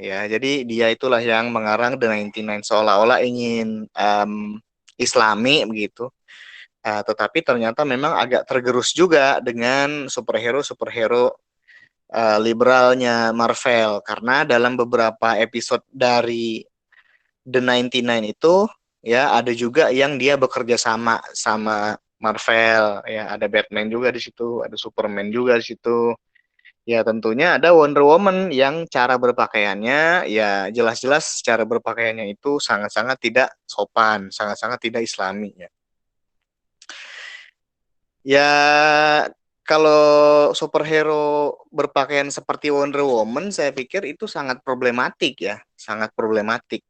Ya, jadi dia itulah yang mengarang The 99, seolah-olah ingin Islami begitu. Tetapi ternyata memang agak tergerus juga dengan superhero-superhero liberalnya Marvel, karena dalam beberapa episode dari The 99 itu ya ada juga yang dia bekerja sama Marvel ya, ada Batman juga di situ, ada Superman juga di situ. Ya tentunya ada Wonder Woman yang cara berpakaiannya ya jelas-jelas cara berpakaiannya itu sangat-sangat tidak sopan, sangat-sangat tidak Islami ya. Ya kalau superhero berpakaian seperti Wonder Woman, saya pikir itu sangat problematik ya, sangat problematik.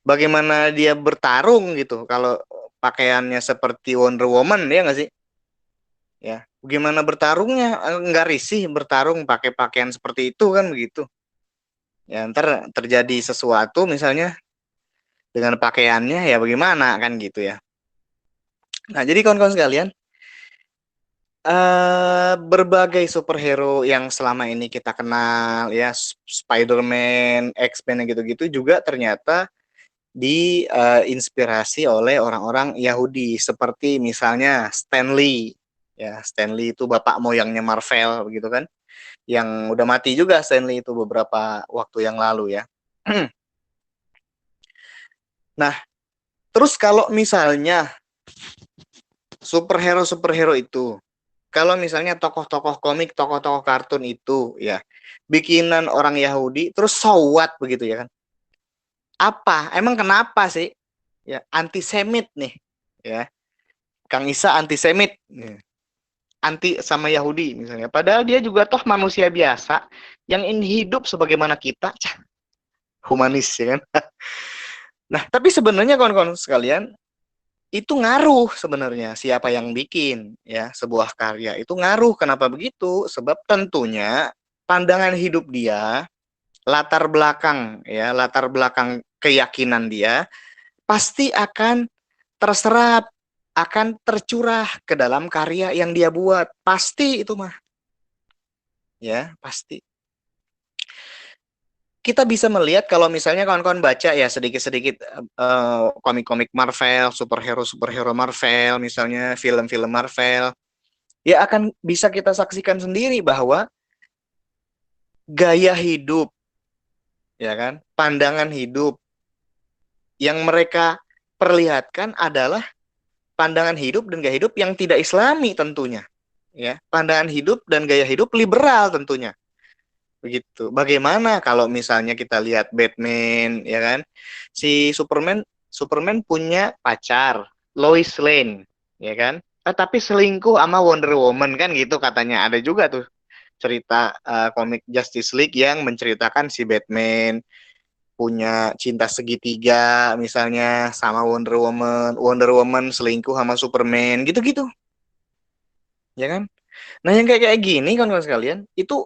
Bagaimana dia bertarung gitu kalau pakaiannya seperti Wonder Woman, ya nggak sih? Ya, bagaimana bertarungnya? Nggak risih bertarung pakai pakaian seperti itu kan begitu. Ya, ntar terjadi sesuatu misalnya dengan pakaiannya ya bagaimana kan gitu ya. Nah, jadi kawan-kawan sekalian, berbagai superhero yang selama ini kita kenal ya, Spider-Man, X-Men gitu-gitu juga ternyata diinspirasi oleh orang-orang Yahudi seperti misalnya Stan Lee. Ya, Stan Lee itu bapak moyangnya Marvel begitu kan. Yang udah mati juga Stan Lee itu beberapa waktu yang lalu ya. Nah, terus kalau misalnya superhero-superhero itu, kalau misalnya tokoh-tokoh komik, tokoh-tokoh kartun itu ya bikinan orang Yahudi, terus so what begitu ya kan? Apa? Emang kenapa sih? Ya, antisemit nih. Ya, Kang Isa antisemit. Ya. Anti sama Yahudi misalnya. Padahal dia juga toh manusia biasa yang ingin hidup sebagaimana kita. Cah, humanis ya kan. Nah, tapi sebenarnya kawan-kawan sekalian, itu ngaruh sebenarnya siapa yang bikin ya sebuah karya itu ngaruh. Kenapa begitu? Sebab tentunya pandangan hidup dia, latar belakang keyakinan dia pasti akan terserap, akan tercurah ke dalam karya yang dia buat. Pasti itu mah. Ya, pasti. Kita bisa melihat kalau misalnya kawan-kawan baca ya sedikit-sedikit komik-komik Marvel, superhero-superhero Marvel, misalnya film-film Marvel, ya akan bisa kita saksikan sendiri bahwa gaya hidup, ya kan, pandangan hidup yang mereka perlihatkan adalah pandangan hidup dan gaya hidup yang tidak Islami tentunya, ya, pandangan hidup dan gaya hidup liberal tentunya. Begitu. Bagaimana kalau misalnya kita lihat Batman, ya kan? Si Superman punya pacar, Lois Lane, ya kan? Tapi selingkuh sama Wonder Woman kan gitu katanya. Ada juga tuh cerita komik Justice League yang menceritakan si Batman punya cinta segitiga misalnya sama Wonder Woman, Wonder Woman selingkuh sama Superman, gitu-gitu. Ya kan? Nah, yang kayak gini kan sekalian, itu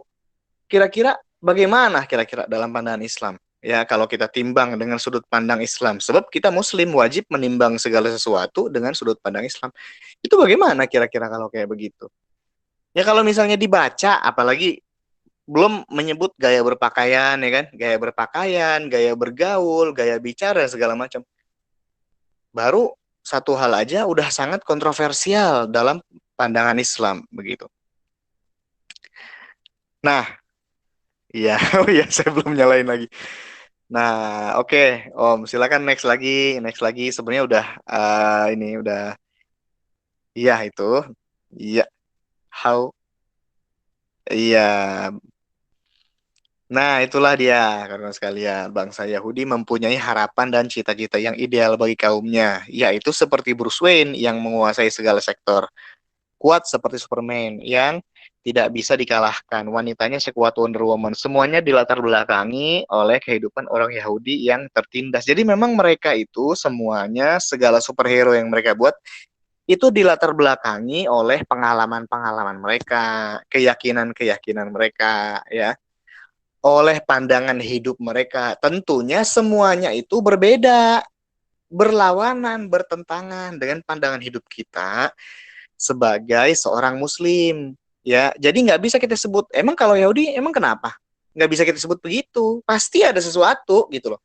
kira-kira bagaimana kira-kira dalam pandangan Islam? Ya, kalau kita timbang dengan sudut pandang Islam. Sebab kita Muslim wajib menimbang segala sesuatu dengan sudut pandang Islam. Itu bagaimana kira-kira kalau kayak begitu? Ya kalau misalnya dibaca, apalagi belum menyebut gaya berpakaian, ya kan? Gaya berpakaian, gaya bergaul, gaya bicara, segala macam. Baru satu hal aja udah sangat kontroversial dalam pandangan Islam, begitu. Nah, iya, oh iya, saya belum nyalain lagi. Nah, oke, Om, silakan next lagi. Sebenarnya udah ini udah, iya itu, iya, how, iya. Nah, itulah dia, karena sekalian bangsa Yahudi mempunyai harapan dan cita-cita yang ideal bagi kaumnya, yaitu seperti Bruce Wayne yang menguasai segala sektor, kuat seperti Superman yang tidak bisa dikalahkan, wanitanya sekuat Wonder Woman. Semuanya dilatar belakangi oleh kehidupan orang Yahudi yang tertindas. Jadi memang mereka itu semuanya, segala superhero yang mereka buat, itu dilatar belakangi oleh pengalaman-pengalaman mereka, keyakinan-keyakinan mereka, ya, oleh pandangan hidup mereka. Tentunya semuanya itu berbeda, berlawanan, bertentangan dengan pandangan hidup kita sebagai seorang Muslim. Ya, jadi nggak bisa kita sebut. Emang kalau Yahudi, emang kenapa? Nggak bisa kita sebut begitu. Pasti ada sesuatu gitu loh.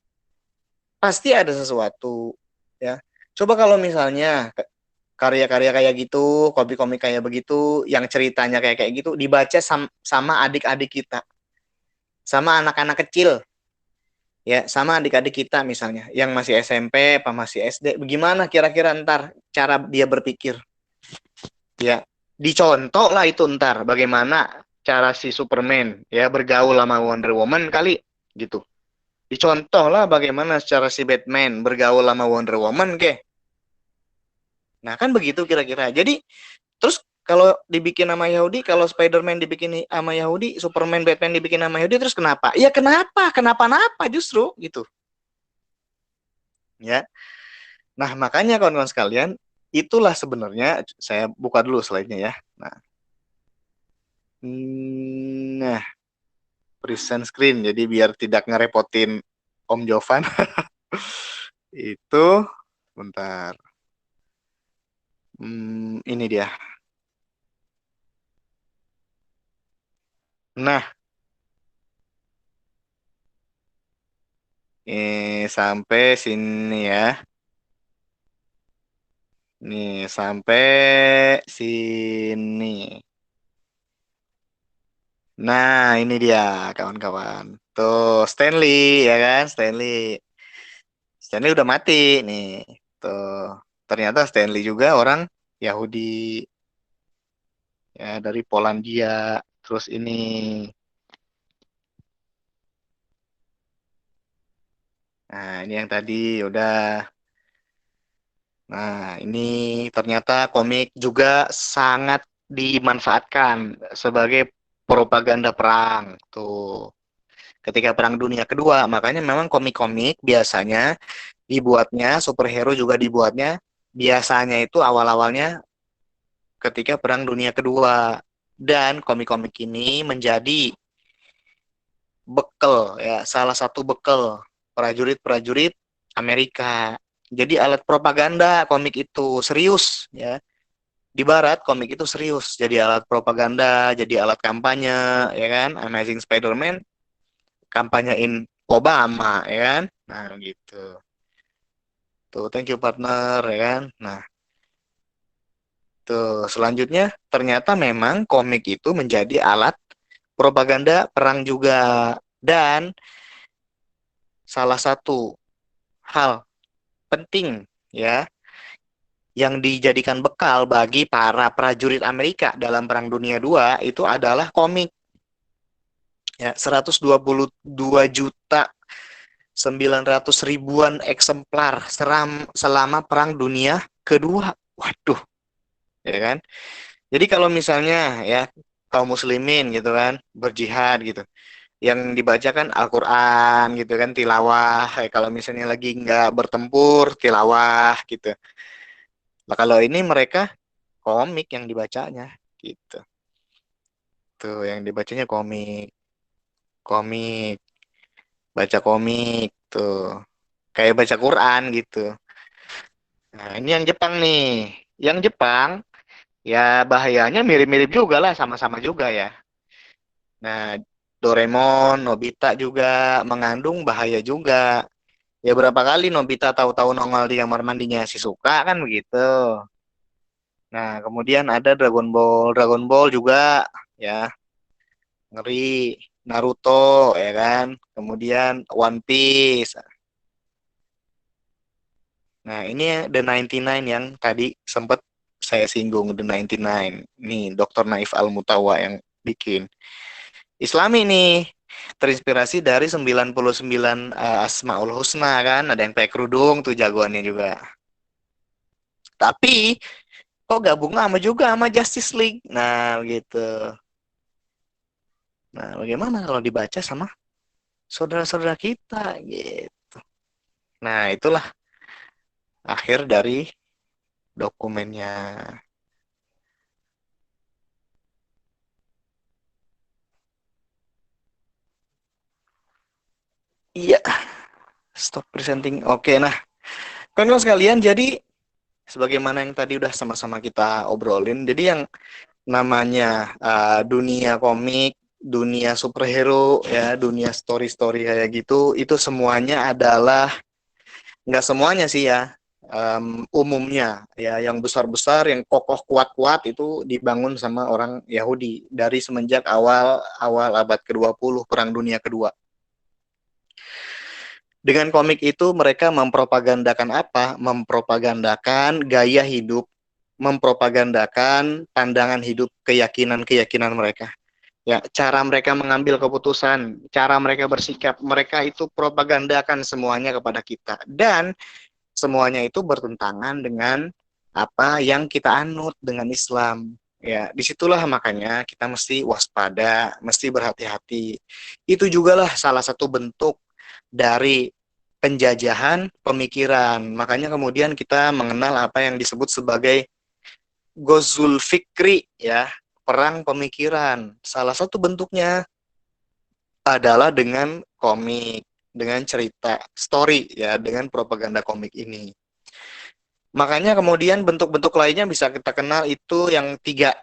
Pasti ada sesuatu. Ya, coba kalau misalnya karya-karya kayak gitu, komik-komik kayak begitu, yang ceritanya kayak kayak gitu dibaca sama adik-adik kita, sama anak-anak kecil, ya, sama adik-adik kita misalnya, yang masih SMP, apa masih SD, bagaimana kira-kira ntar cara dia berpikir? Ya, dicontoh lah itu ntar bagaimana cara si Superman ya bergaul sama Wonder Woman kali gitu. Dicontoh lah bagaimana secara si Batman bergaul sama Wonder Woman ke. Nah, kan begitu kira-kira. Jadi terus kalau dibikin sama Yahudi, kalau Spider-Man dibikin sama Yahudi, Superman, Batman dibikin sama Yahudi, terus kenapa? Ya kenapa? Kenapa-napa justru gitu. Ya. Nah, makanya kawan-kawan sekalian, itulah sebenarnya, saya buka dulu slide-nya ya. Nah, present screen, jadi biar tidak ngerepotin Om Jovan. Itu, bentar. Ini dia. Nah, sampai sini ya. Nih, sampai sini. Nah, ini dia kawan-kawan. Tuh, Stanley ya kan, Stanley. Stanley udah mati nih. Tuh, ternyata Stanley juga orang Yahudi ya dari Polandia. Terus ini, nah ini yang tadi udah. Nah, ini ternyata komik juga sangat dimanfaatkan sebagai propaganda perang. Tuh, ketika Perang Dunia Kedua, makanya memang komik-komik biasanya dibuatnya, superhero juga dibuatnya, biasanya itu awal-awalnya ketika Perang Dunia Kedua. Dan komik-komik ini menjadi bekal ya, salah satu bekal prajurit-prajurit Amerika. Jadi alat propaganda komik itu serius ya. Di barat komik itu serius, jadi alat propaganda, jadi alat kampanye ya kan. Amazing Spider-Man kampanyein Obama ya kan. Nah, gitu. Tuh, thank you partner ya kan. Nah, tuh selanjutnya ternyata memang komik itu menjadi alat propaganda perang juga. Dan salah satu hal penting ya yang dijadikan bekal bagi para prajurit Amerika dalam Perang Dunia II itu adalah komik. Ya, 122 juta 900 ribuan eksemplar selama Perang Dunia Kedua. Waduh, ya kan? Jadi kalau misalnya ya kaum muslimin gitu kan berjihad gitu, yang dibaca kan Al-Quran gitu kan, tilawah. Kalau misalnya lagi nggak bertempur, tilawah gitu. Nah, kalau ini mereka komik yang dibacanya gitu. Tuh, yang dibacanya komik, komik, baca komik tuh. Kayak baca Quran gitu. Nah, ini yang Jepang nih. Yang Jepang ya bahayanya mirip-mirip juga lah, sama-sama juga ya. Nah, Doraemon, Nobita juga mengandung bahaya juga. Ya berapa kali Nobita tahu-tahu nongol di kamar mandinya Shizuka kan begitu. Nah, kemudian ada Dragon Ball. Dragon Ball juga ya ngeri. Naruto ya kan. Kemudian One Piece. Nah, ini The 99 yang tadi sempat saya singgung, The 99. Nih, Dr. Naif Al-Mutawa yang bikin. Islami nih, terinspirasi dari 99 Asmaul Husna kan, ada yang pakai kerudung tuh jagoannya juga. Tapi kok gabung sama juga sama Justice League. Nah, gitu. Nah, bagaimana kalau dibaca sama saudara-saudara kita gitu. Nah, itulah akhir dari dokumennya. Iya, stop presenting. Oke, nah, kawan-kawan sekalian, jadi sebagaimana yang tadi udah sama-sama kita obrolin, jadi yang namanya dunia komik, dunia superhero, ya, dunia story-story kayak gitu, itu semuanya adalah, nggak semuanya sih ya, umumnya ya, yang besar-besar, yang kokoh kuat-kuat itu dibangun sama orang Yahudi dari semenjak awal abad ke-20 Perang Dunia Kedua. Dengan komik itu mereka mempropagandakan apa? Mempropagandakan gaya hidup, mempropagandakan pandangan hidup, keyakinan-keyakinan mereka. Ya, cara mereka mengambil keputusan, cara mereka bersikap, mereka itu propagandakan semuanya kepada kita. Dan semuanya itu bertentangan dengan apa yang kita anut dengan Islam. Ya, disitulah makanya kita mesti waspada, mesti berhati-hati. Itu jugalah salah satu bentuk dari penjajahan pemikiran. Makanya kemudian kita mengenal apa yang disebut sebagai Ghazul Fikri, ya, perang pemikiran. Salah satu bentuknya adalah dengan komik, dengan cerita story ya, dengan propaganda komik ini. Makanya kemudian bentuk-bentuk lainnya bisa kita kenal itu yang tiga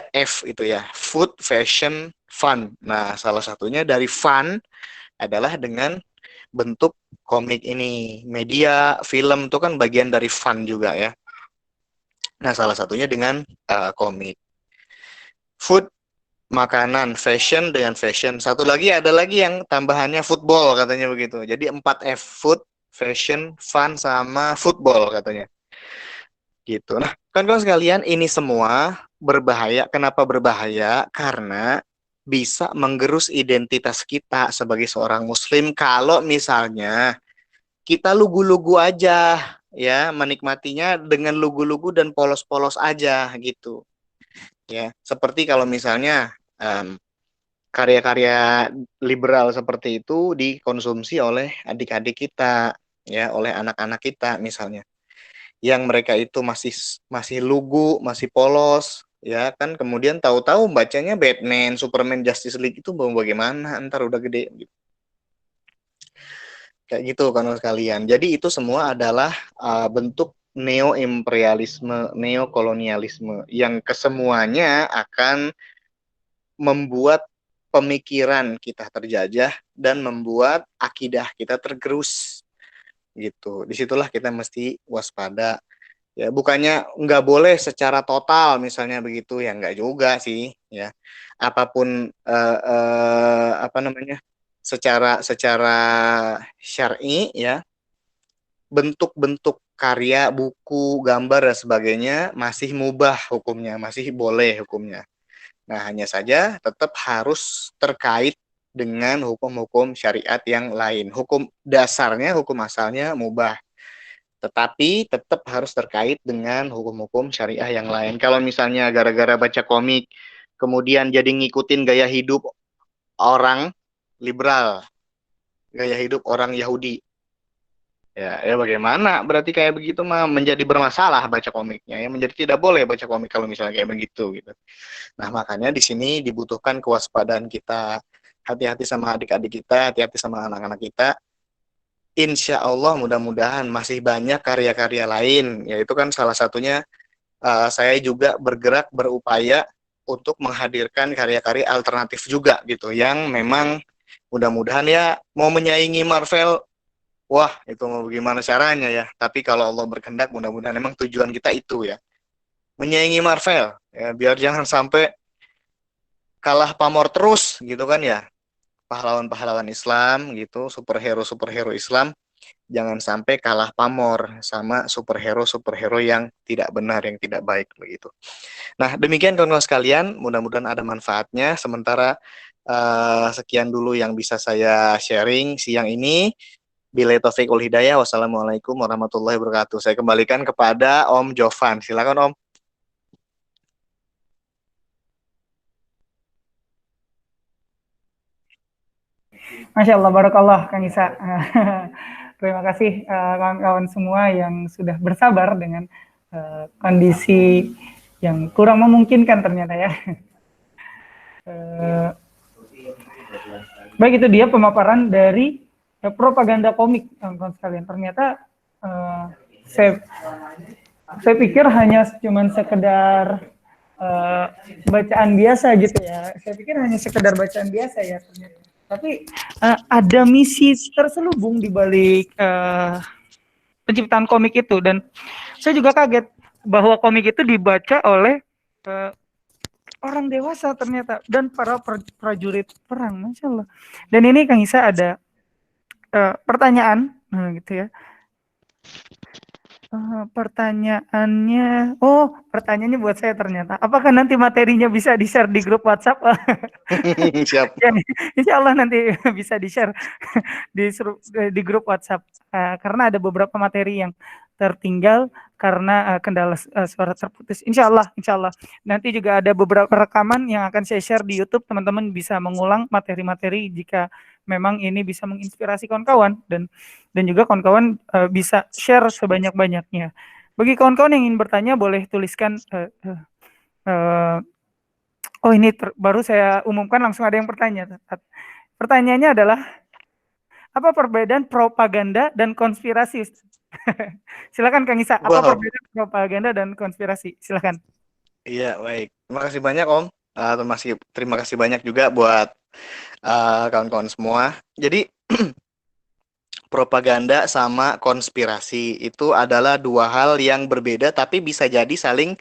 F itu ya, food, fashion, fun. Nah, salah satunya dari fun adalah dengan bentuk komik ini. Media, film itu kan bagian dari fun juga ya. Nah, salah satunya dengan komik. Food, makanan, fashion dengan fashion. Satu lagi ada lagi yang tambahannya football katanya begitu. Jadi 4 F, food, fashion, fun, sama football katanya. Gitu. Nah, kawan-kawan sekalian, ini semua berbahaya. Kenapa berbahaya? Karena bisa menggerus identitas kita sebagai seorang muslim kalau misalnya kita lugu-lugu aja ya, menikmatinya dengan lugu-lugu dan polos-polos aja gitu. Ya, seperti kalau misalnya karya-karya liberal seperti itu dikonsumsi oleh adik-adik kita ya, oleh anak-anak kita misalnya, yang mereka itu masih masih lugu, masih polos, ya kan, kemudian tahu-tahu bacanya Batman, Superman, Justice League itu mau bagaimana ntar udah gede gitu. Kayak gitu kan sekalian. Jadi itu semua adalah bentuk neo-imperialisme, neo-kolonialisme yang kesemuanya akan membuat pemikiran kita terjajah dan membuat akidah kita tergerus gitu. Disitulah kita mesti waspada. Ya, bukannya nggak boleh secara total misalnya begitu ya, nggak juga sih ya. Apapun apa namanya, secara secara syar'i ya, bentuk-bentuk karya, buku, gambar dan sebagainya masih mubah hukumnya, masih boleh hukumnya. Nah, hanya saja tetap harus terkait dengan hukum-hukum syariat yang lain. Hukum dasarnya, hukum asalnya mubah, tetapi tetap harus terkait dengan hukum-hukum syariah yang lain. Kalau misalnya gara-gara baca komik, kemudian jadi ngikutin gaya hidup orang liberal, gaya hidup orang Yahudi, ya bagaimana? Berarti kayak begitu mah menjadi bermasalah baca komiknya, ya menjadi tidak boleh baca komik kalau misalnya kayak begitu gitu. Nah, makanya di sini dibutuhkan kewaspadaan kita. Hati-hati sama adik-adik kita, hati-hati sama anak-anak kita. Insya Allah mudah-mudahan masih banyak karya-karya lain. Yaitu kan salah satunya saya juga bergerak, berupaya untuk menghadirkan karya-karya alternatif juga gitu. Yang memang mudah-mudahan ya mau menyaingi Marvel, wah itu mau bagaimana caranya ya. Tapi kalau Allah berkehendak mudah-mudahan memang tujuan kita itu ya. Menyaingi Marvel, ya, biar jangan sampai kalah pamor terus gitu kan ya, pahlawan-pahlawan Islam gitu, superhero-superhero Islam jangan sampai kalah pamor sama superhero-superhero yang tidak benar, yang tidak baik begitu. Nah, demikian kawan-kawan sekalian, mudah-mudahan ada manfaatnya. Sementara sekian dulu yang bisa saya sharing siang ini. Billahi taufiq wal hidayah. Wassalamualaikum warahmatullahi wabarakatuh. Saya kembalikan kepada Om Jovan. Silakan Om. Masya Allah, barakallah Kang Isa. Terima kasih kawan-kawan semua yang sudah bersabar dengan kondisi yang kurang memungkinkan ternyata ya. Baik, itu dia pemaparan dari propaganda komik kawan-kawan sekalian. Ternyata saya pikir hanya cuman sekedar bacaan biasa gitu ya. Saya pikir hanya sekedar bacaan biasa ya ternyata. Tapi ada misi terselubung di balik penciptaan komik itu, dan saya juga kaget bahwa komik itu dibaca oleh orang dewasa ternyata dan para prajurit perang, Masya Allah. Dan ini Kang Isa ada pertanyaan, gitu ya. Pertanyaannya buat saya ternyata. Apakah nanti materinya bisa di-share di grup WhatsApp? Siap. Ya, insya Allah nanti bisa di-share di grup WhatsApp. Karena ada beberapa materi yang tertinggal karena kendala suara terputus. Insya Allah. Nanti juga ada beberapa rekaman yang akan saya share di YouTube. Teman-teman bisa mengulang materi-materi jika memang ini bisa menginspirasi kawan-kawan, dan juga kawan-kawan bisa share sebanyak-banyaknya. Bagi kawan-kawan yang ingin bertanya boleh tuliskan. Oh ini baru saya umumkan langsung ada yang bertanya. Pertanyaannya adalah, apa perbedaan propaganda dan konspirasi? Silakan Kang Isa, apa Wow, perbedaan propaganda dan konspirasi? Silakan. iya baik. Terima kasih banyak Om. Terima kasih banyak juga buat kawan-kawan semua. Jadi propaganda sama konspirasi itu adalah dua hal yang berbeda tapi bisa jadi saling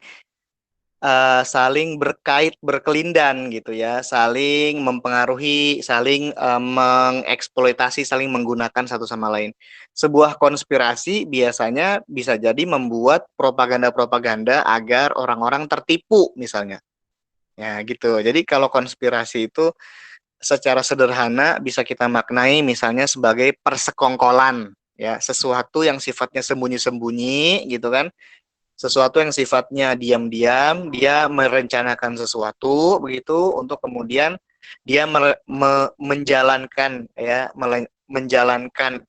berkait berkelindan gitu ya, saling mempengaruhi, saling mengeksploitasi, saling menggunakan satu sama lain. Sebuah konspirasi biasanya bisa jadi membuat propaganda-propaganda agar orang-orang tertipu misalnya. Ya gitu. Jadi kalau konspirasi itu secara sederhana bisa kita maknai misalnya sebagai persekongkolan ya, sesuatu yang sifatnya sembunyi-sembunyi gitu kan, sesuatu yang sifatnya diam-diam, dia merencanakan sesuatu begitu untuk kemudian dia menjalankan ya, menjalankan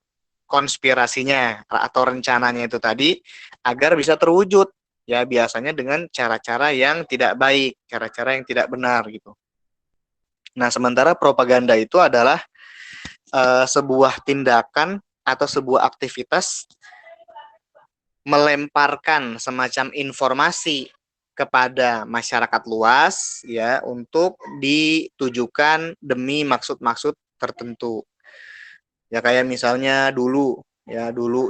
konspirasinya atau rencananya itu tadi agar bisa terwujud ya, biasanya dengan cara-cara yang tidak baik, cara-cara yang tidak benar gitu. Nah, sementara propaganda itu adalah sebuah tindakan atau sebuah aktivitas melemparkan semacam informasi kepada masyarakat luas ya, untuk ditujukan demi maksud-maksud tertentu. Ya kayak misalnya dulu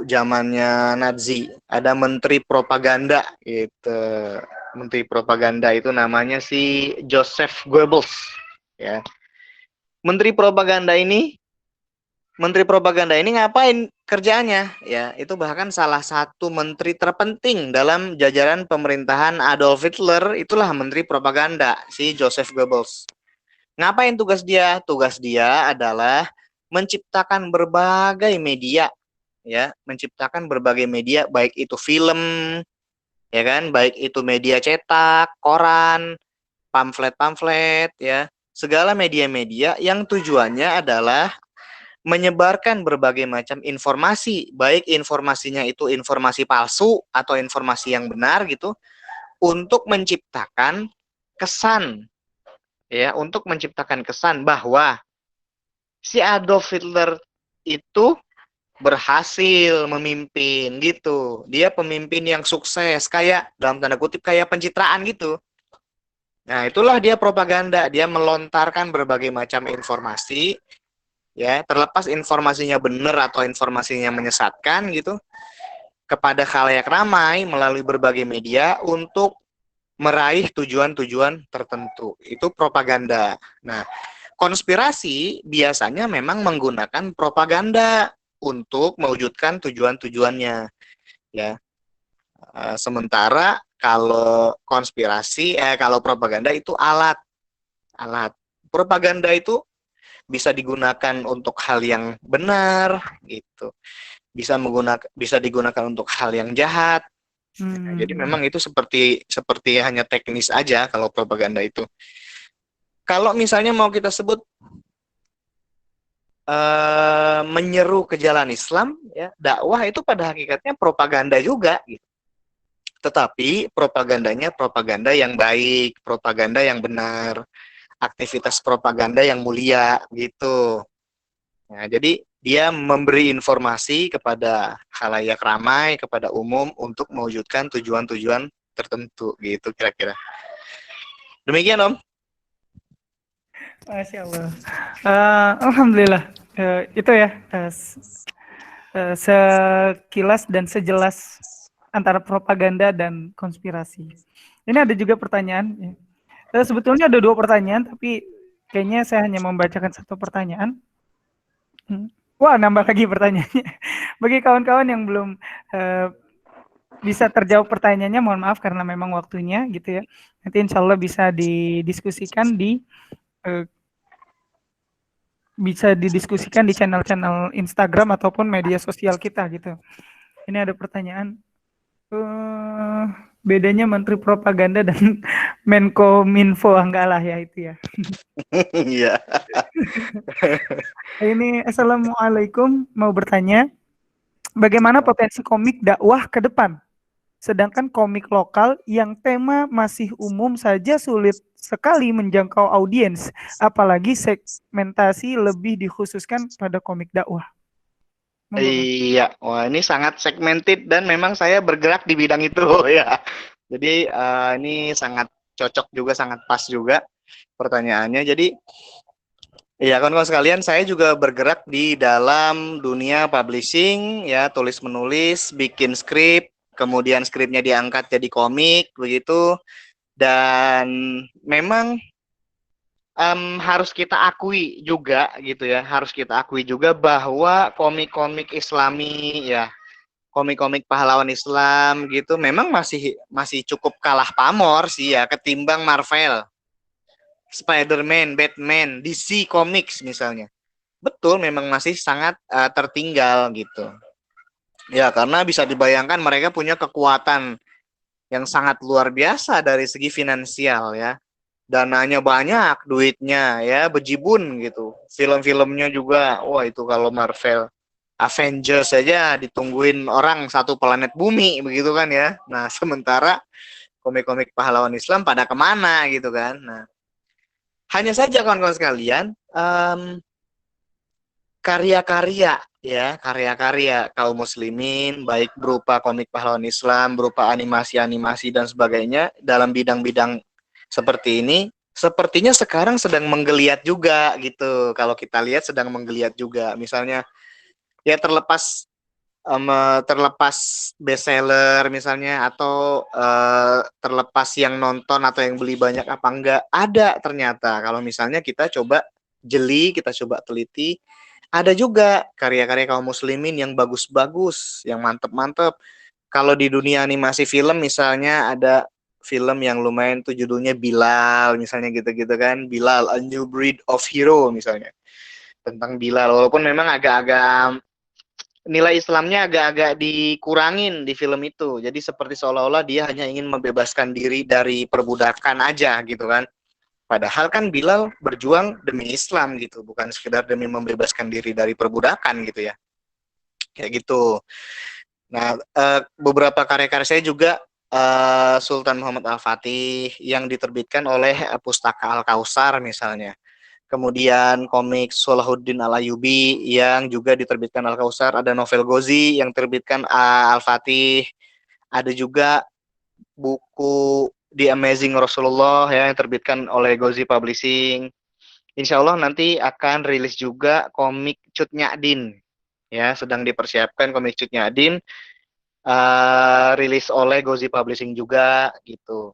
zamannya Nazi ada menteri propaganda gitu. Menteri propaganda itu namanya si Joseph Goebbels ya. Menteri propaganda ini ngapain kerjanya? Ya, itu bahkan salah satu menteri terpenting dalam jajaran pemerintahan Adolf Hitler, itulah menteri propaganda, si Joseph Goebbels. Ngapain tugas dia? Tugas dia adalah menciptakan berbagai media, ya, menciptakan berbagai media, baik itu film, ya kan, baik itu media cetak, koran, pamflet-pamflet, ya, segala media-media yang tujuannya adalah menyebarkan berbagai macam informasi, baik informasinya itu informasi palsu atau informasi yang benar gitu, untuk menciptakan kesan, ya, untuk menciptakan kesan bahwa si Adolf Hitler itu berhasil memimpin gitu. Dia pemimpin yang sukses, kayak dalam tanda kutip kayak pencitraan gitu. Nah, itulah dia propaganda. Dia melontarkan berbagai macam informasi, ya, terlepas informasinya benar atau informasinya menyesatkan gitu, kepada khalayak ramai melalui berbagai media untuk meraih tujuan-tujuan tertentu. Itu propaganda. Nah, konspirasi biasanya memang menggunakan propaganda untuk mewujudkan tujuan-tujuannya, ya. Sementara kalau propaganda itu alat. Propaganda itu bisa digunakan untuk hal yang benar gitu, bisa digunakan untuk hal yang jahat. Nah, jadi memang itu seperti hanya teknis aja kalau propaganda itu. Kalau misalnya mau kita sebut menyeru ke jalan Islam, ya, dakwah itu pada hakikatnya propaganda juga gitu. Tetapi propagandanya propaganda yang baik, propaganda yang benar, aktivitas propaganda yang mulia gitu. Nah, jadi dia memberi informasi kepada khalayak ramai, kepada umum untuk mewujudkan tujuan-tujuan tertentu gitu kira-kira. Demikian Om. Masya Allah. Alhamdulillah. Itu ya, sekilas dan sejelas antara propaganda dan konspirasi. Ini ada juga pertanyaan. Sebetulnya ada 2 pertanyaan, tapi kayaknya saya hanya membacakan 1 pertanyaan. Wah, nambah lagi pertanyaannya. Bagi kawan-kawan yang belum bisa terjawab pertanyaannya, mohon maaf karena memang waktunya gitu ya. Nanti insya Allah bisa didiskusikan di channel-channel Instagram ataupun media sosial kita gitu. Ini ada pertanyaan, bedanya Menteri Propaganda dan Menkominfo, enggak lah ya itu ya. Iya. Ini Assalamualaikum, mau bertanya, bagaimana potensi komik dakwah ke depan? Sedangkan komik lokal yang tema masih umum saja sulit sekali menjangkau audiens, apalagi segmentasi lebih dikhususkan pada komik dakwah. Monggo, Bang. Iya, wah ini sangat segmented dan memang saya bergerak di bidang itu ya. Jadi ini sangat cocok juga, sangat pas juga pertanyaannya. Jadi ya kawan-kawan sekalian, saya juga bergerak di dalam dunia publishing, ya tulis menulis, bikin skrip, kemudian skripnya diangkat jadi komik, begitu. Dan memang harus kita akui juga gitu ya, harus kita akui juga bahwa komik-komik Islami ya, komik-komik pahlawan Islam gitu, memang masih masih cukup kalah pamor sih ya ketimbang Marvel, Spider-Man, Batman, DC Comics misalnya. Betul, memang masih sangat tertinggal gitu. Ya, karena bisa dibayangkan mereka punya kekuatan yang sangat luar biasa dari segi finansial ya. Dananya banyak, duitnya ya, bejibun gitu. Film-filmnya juga, wah itu kalau Marvel Avengers saja ditungguin orang satu planet bumi begitu kan ya. Nah, sementara komik-komik pahlawan Islam pada kemana gitu kan. Nah, hanya saja kawan-kawan sekalian, karya-karya ya, karya-karya kaum muslimin baik berupa komik pahlawan Islam, berupa animasi-animasi dan sebagainya dalam bidang-bidang seperti ini sepertinya sekarang sedang menggeliat juga gitu. Kalau kita lihat sedang menggeliat juga. Misalnya ya terlepas bestseller misalnya atau terlepas yang nonton atau yang beli banyak apa enggak, ada ternyata kalau misalnya kita coba jeli, kita coba teliti, ada juga karya-karya kaum muslimin yang bagus-bagus, yang mantep-mantep. Kalau di dunia animasi film misalnya ada film yang lumayan tuh judulnya Bilal misalnya gitu-gitu kan, Bilal A New Breed of Hero misalnya, tentang Bilal, walaupun memang agak-agak nilai Islamnya agak-agak dikurangin di film itu. Jadi seperti seolah-olah dia hanya ingin membebaskan diri dari perbudakan aja gitu kan. Padahal kan Bilal berjuang demi Islam gitu, bukan sekedar demi membebaskan diri dari perbudakan gitu ya. Kayak gitu. Nah, beberapa karya-karya saya juga Sultan Muhammad Al-Fatih yang diterbitkan oleh Pustaka Al-Kausar misalnya. Kemudian komik Salahuddin Al-Ayyubi yang juga diterbitkan Al-Kausar, ada novel Gozi yang terbitkan Al-Fatih, ada juga buku The Amazing Rasulullah ya, yang terbitkan oleh Gozi Publishing. Insya Allah nanti akan rilis juga komik Cut Nyadin ya, sedang dipersiapkan komik Cut Nyadin, rilis oleh Gozi Publishing juga gitu.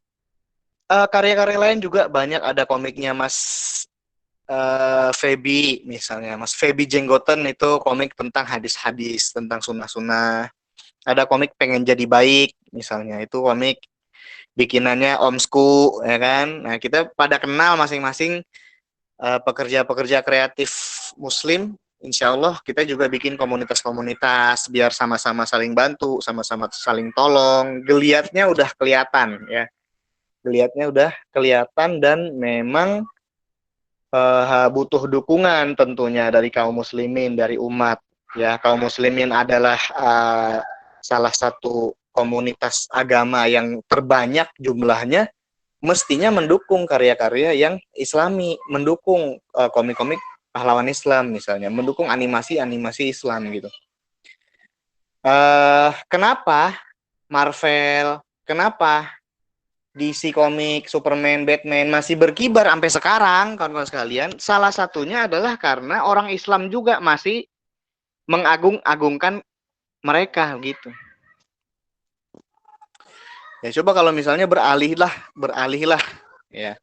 Karya-karya lain juga banyak, ada komiknya Mas Feby misalnya, Mas Feby Jenggoten itu komik tentang hadis-hadis, tentang sunnah-sunnah. Ada komik Pengen Jadi Baik misalnya, itu komik bikinannya Omsku ya kan. Nah, kita pada kenal masing-masing pekerja-pekerja kreatif Muslim. Insya Allah kita juga bikin komunitas-komunitas biar sama-sama saling bantu, sama-sama saling tolong. Geliatnya udah kelihatan ya, geliatnya udah kelihatan dan memang butuh dukungan tentunya dari kaum muslimin, dari umat ya. Kaum muslimin adalah salah satu komunitas agama yang terbanyak jumlahnya, mestinya mendukung karya-karya yang Islami, mendukung komik-komik pahlawan Islam misalnya, mendukung animasi-animasi Islam gitu. Kenapa Marvel, kenapa DC komik, Superman, Batman masih berkibar sampai sekarang, kawan-kawan sekalian? Salah satunya adalah karena orang Islam juga masih mengagung-agungkan mereka gitu. Ya coba kalau misalnya beralihlah ya.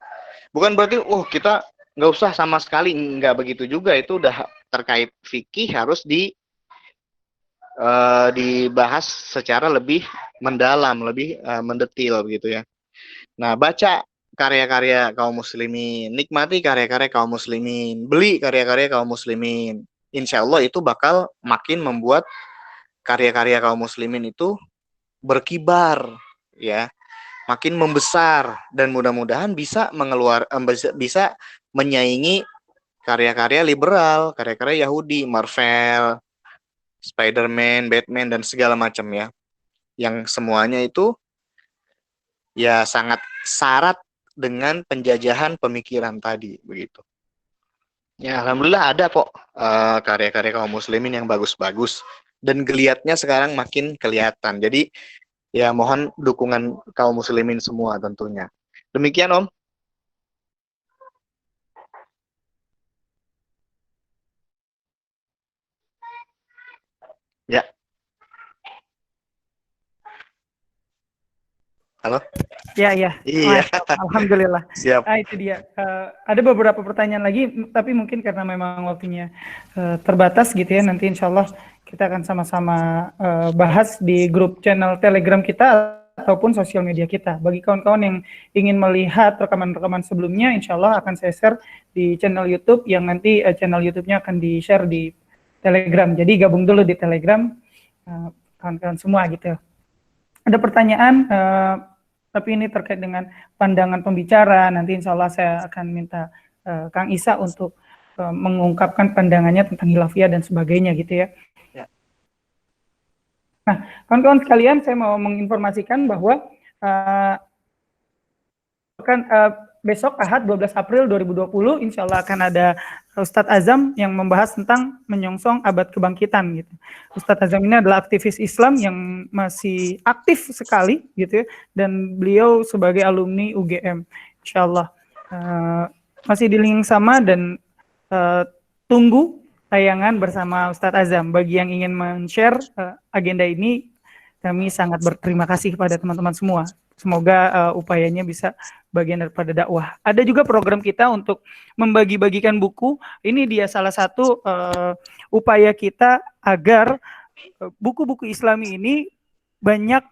Bukan berarti kita nggak usah sama sekali, nggak begitu juga, itu udah terkait fikih harus dibahas secara lebih mendalam, lebih mendetil begitu ya. Nah, baca karya-karya kaum muslimin, nikmati karya-karya kaum muslimin, beli karya-karya kaum muslimin. Insya Allah itu bakal makin membuat karya-karya kaum muslimin itu berkibar, ya, makin membesar dan mudah-mudahan bisa menyaingi karya-karya liberal, karya-karya Yahudi, Marvel, Spider-Man, Batman dan segala macam ya. yang semuanya itu ya sangat syarat dengan penjajahan pemikiran tadi begitu. Ya, alhamdulillah ada kok karya-karya kaum muslimin yang bagus-bagus dan geliatnya sekarang makin kelihatan. Jadi ya mohon dukungan kaum muslimin semua tentunya. Demikian Om. Ya, halo. Ya, ya. Iya, Masya Allah. Alhamdulillah. siap. Ah, itu dia. Ada beberapa pertanyaan lagi, tapi mungkin karena memang waktunya terbatas gitu ya, nanti insya Allah kita akan sama-sama bahas di grup channel Telegram kita ataupun sosial media kita. Bagi kawan-kawan yang ingin melihat rekaman-rekaman sebelumnya, insya Allah akan saya share di channel YouTube yang nanti channel YouTube-nya akan di-share di Telegram. Jadi gabung dulu di Telegram, kawan-kawan semua gitu. Ada pertanyaan, tapi ini terkait dengan pandangan pembicara. Nanti insya Allah saya akan minta Kang Isa untuk mengungkapkan pandangannya tentang hilafiyah dan sebagainya gitu ya. Ya. Nah, kawan-kawan sekalian, saya mau menginformasikan bahwa besok Ahad 12 April 2020 insya Allah akan ada Ustadz Azam yang membahas tentang menyongsong abad kebangkitan gitu. Ustadz Azam ini adalah aktivis Islam yang masih aktif sekali gitu ya, dan beliau sebagai alumni UGM insya Allah masih di link sama, dan tunggu tayangan bersama Ustadz Azam. Bagi yang ingin men-share agenda ini, kami sangat berterima kasih kepada teman-teman semua. Semoga upayanya bisa bagian daripada dakwah. Ada juga program kita untuk membagi-bagikan buku. Ini dia salah satu upaya kita agar buku-buku Islami ini banyak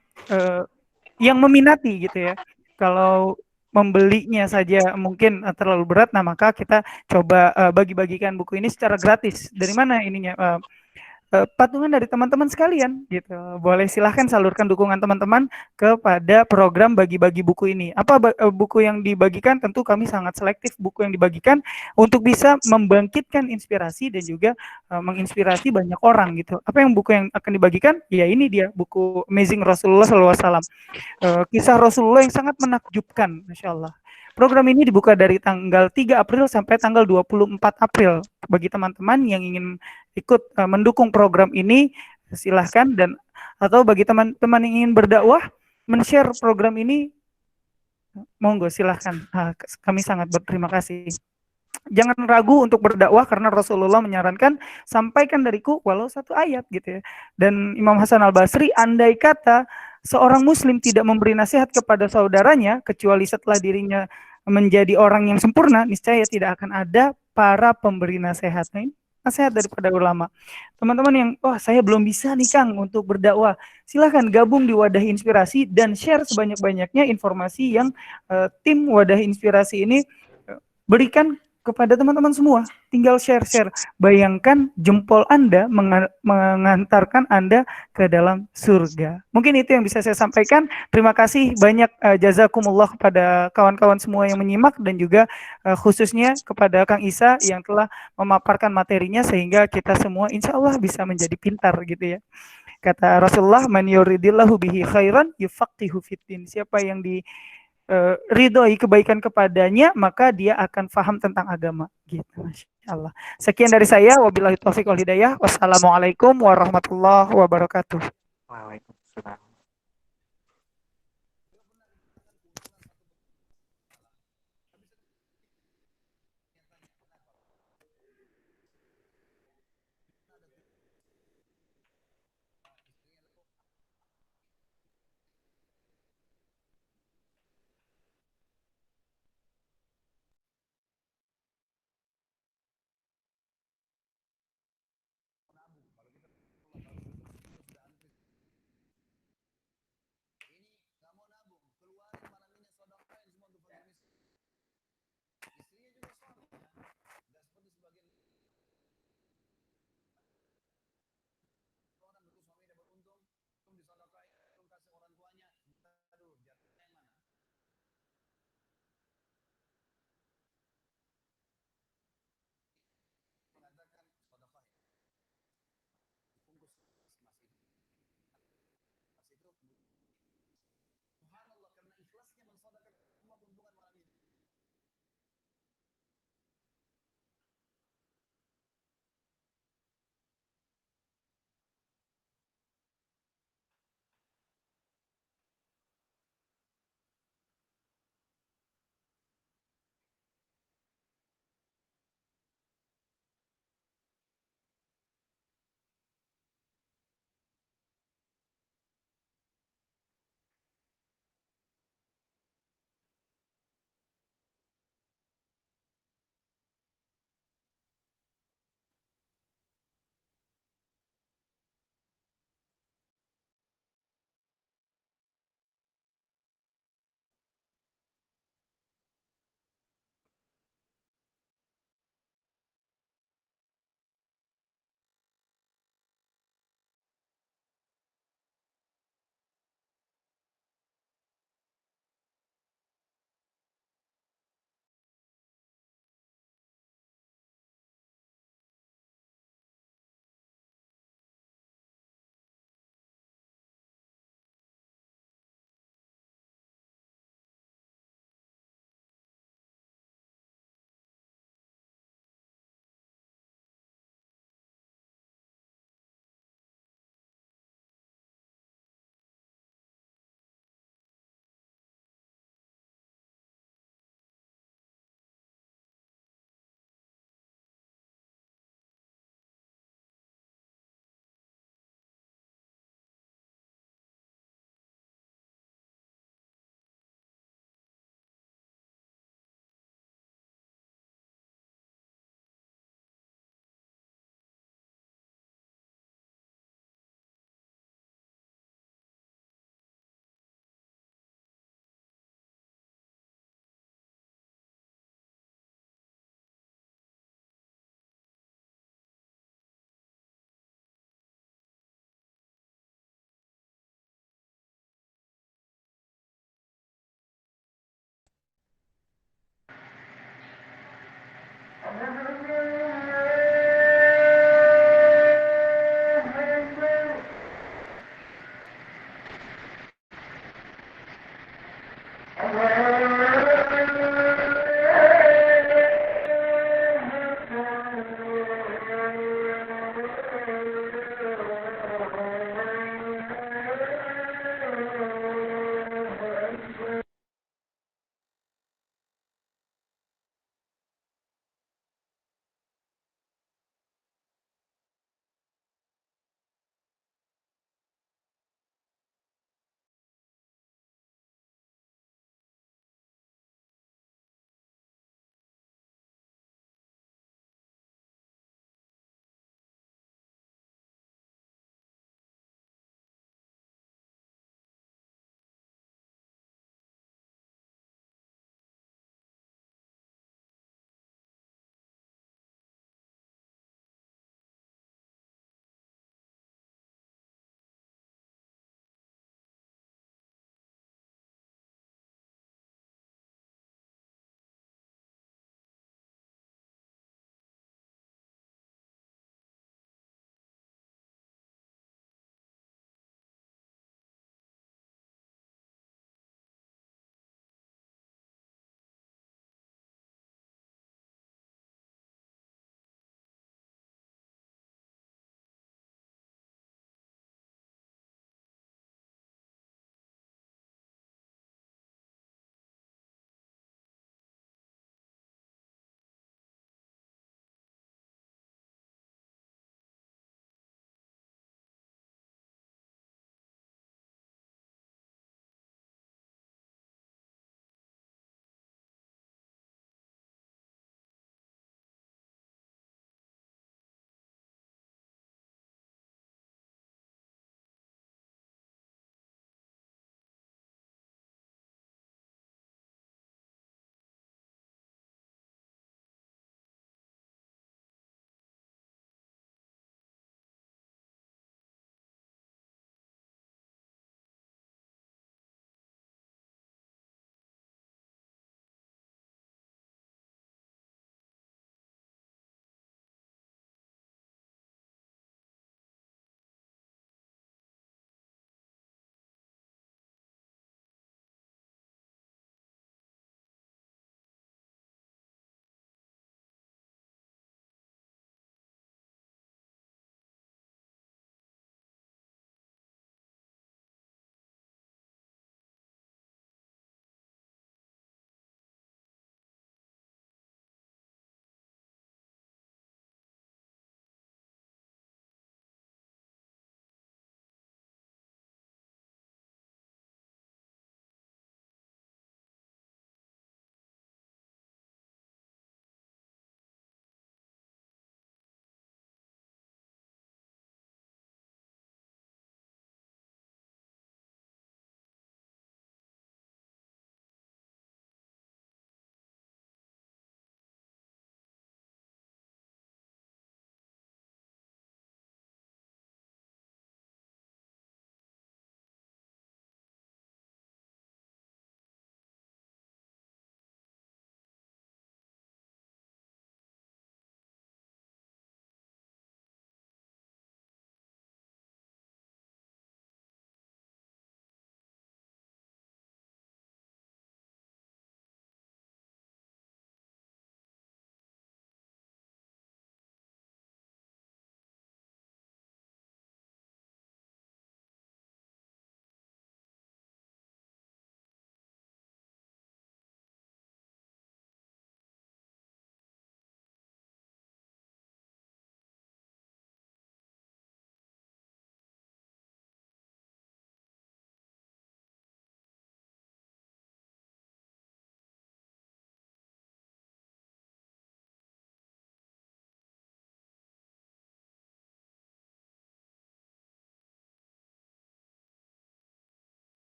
yang meminati gitu ya. Kalau membelinya saja mungkin terlalu berat, nah maka kita coba bagi-bagikan buku ini secara gratis. Dari mana ininya? Patungan dari teman-teman sekalian gitu. Boleh silahkan salurkan dukungan teman-teman kepada program bagi-bagi buku ini. Apa buku yang dibagikan? Tentu kami sangat selektif buku yang dibagikan untuk bisa membangkitkan inspirasi dan juga menginspirasi banyak orang gitu. Apa yang buku yang akan dibagikan? Ya ini dia buku Amazing Rasulullah SAW. Kisah Rasulullah yang sangat menakjubkan, Masya Allah. Program ini dibuka dari tanggal 3 April sampai tanggal 24 April. Bagi teman-teman yang ingin ikut mendukung program ini, silahkan. Dan atau bagi teman-teman yang ingin berdakwah, men-share program ini, monggo silahkan. Kami sangat berterima kasih. Jangan ragu untuk berdakwah karena Rasulullah menyarankan sampaikan dariku walau satu ayat gitu ya. Dan Imam Hasan Al-Basri, andai kata seorang muslim tidak memberi nasihat kepada saudaranya kecuali setelah dirinya menjadi orang yang sempurna, niscaya tidak akan ada para pemberi nasihat. Nah, ini nasihat daripada ulama. Teman-teman yang, saya belum bisa nih Kang untuk berdakwah, silahkan gabung di Wadah Inspirasi dan share sebanyak-banyaknya informasi yang tim Wadah Inspirasi ini berikan kepada teman-teman semua. Tinggal share-share. Bayangkan jempol Anda mengantarkan Anda ke dalam surga. Mungkin itu yang bisa saya sampaikan. Terima kasih banyak, jazakumullah kepada kawan-kawan semua yang menyimak, dan juga khususnya kepada Kang Isa yang telah memaparkan materinya sehingga kita semua insya Allah bisa menjadi pintar gitu ya. Kata Rasulullah, man yuridillahu bihi khairan yufaqihu fiddin. Siapa yang ridhoi kebaikan kepadanya, maka dia akan paham tentang agama. Gitu, Masya Allah. Sekian dari saya. Wabillahi taufiq wal hidayah. Wassalamualaikum warahmatullahi wabarakatuh. Waalaikumsalam.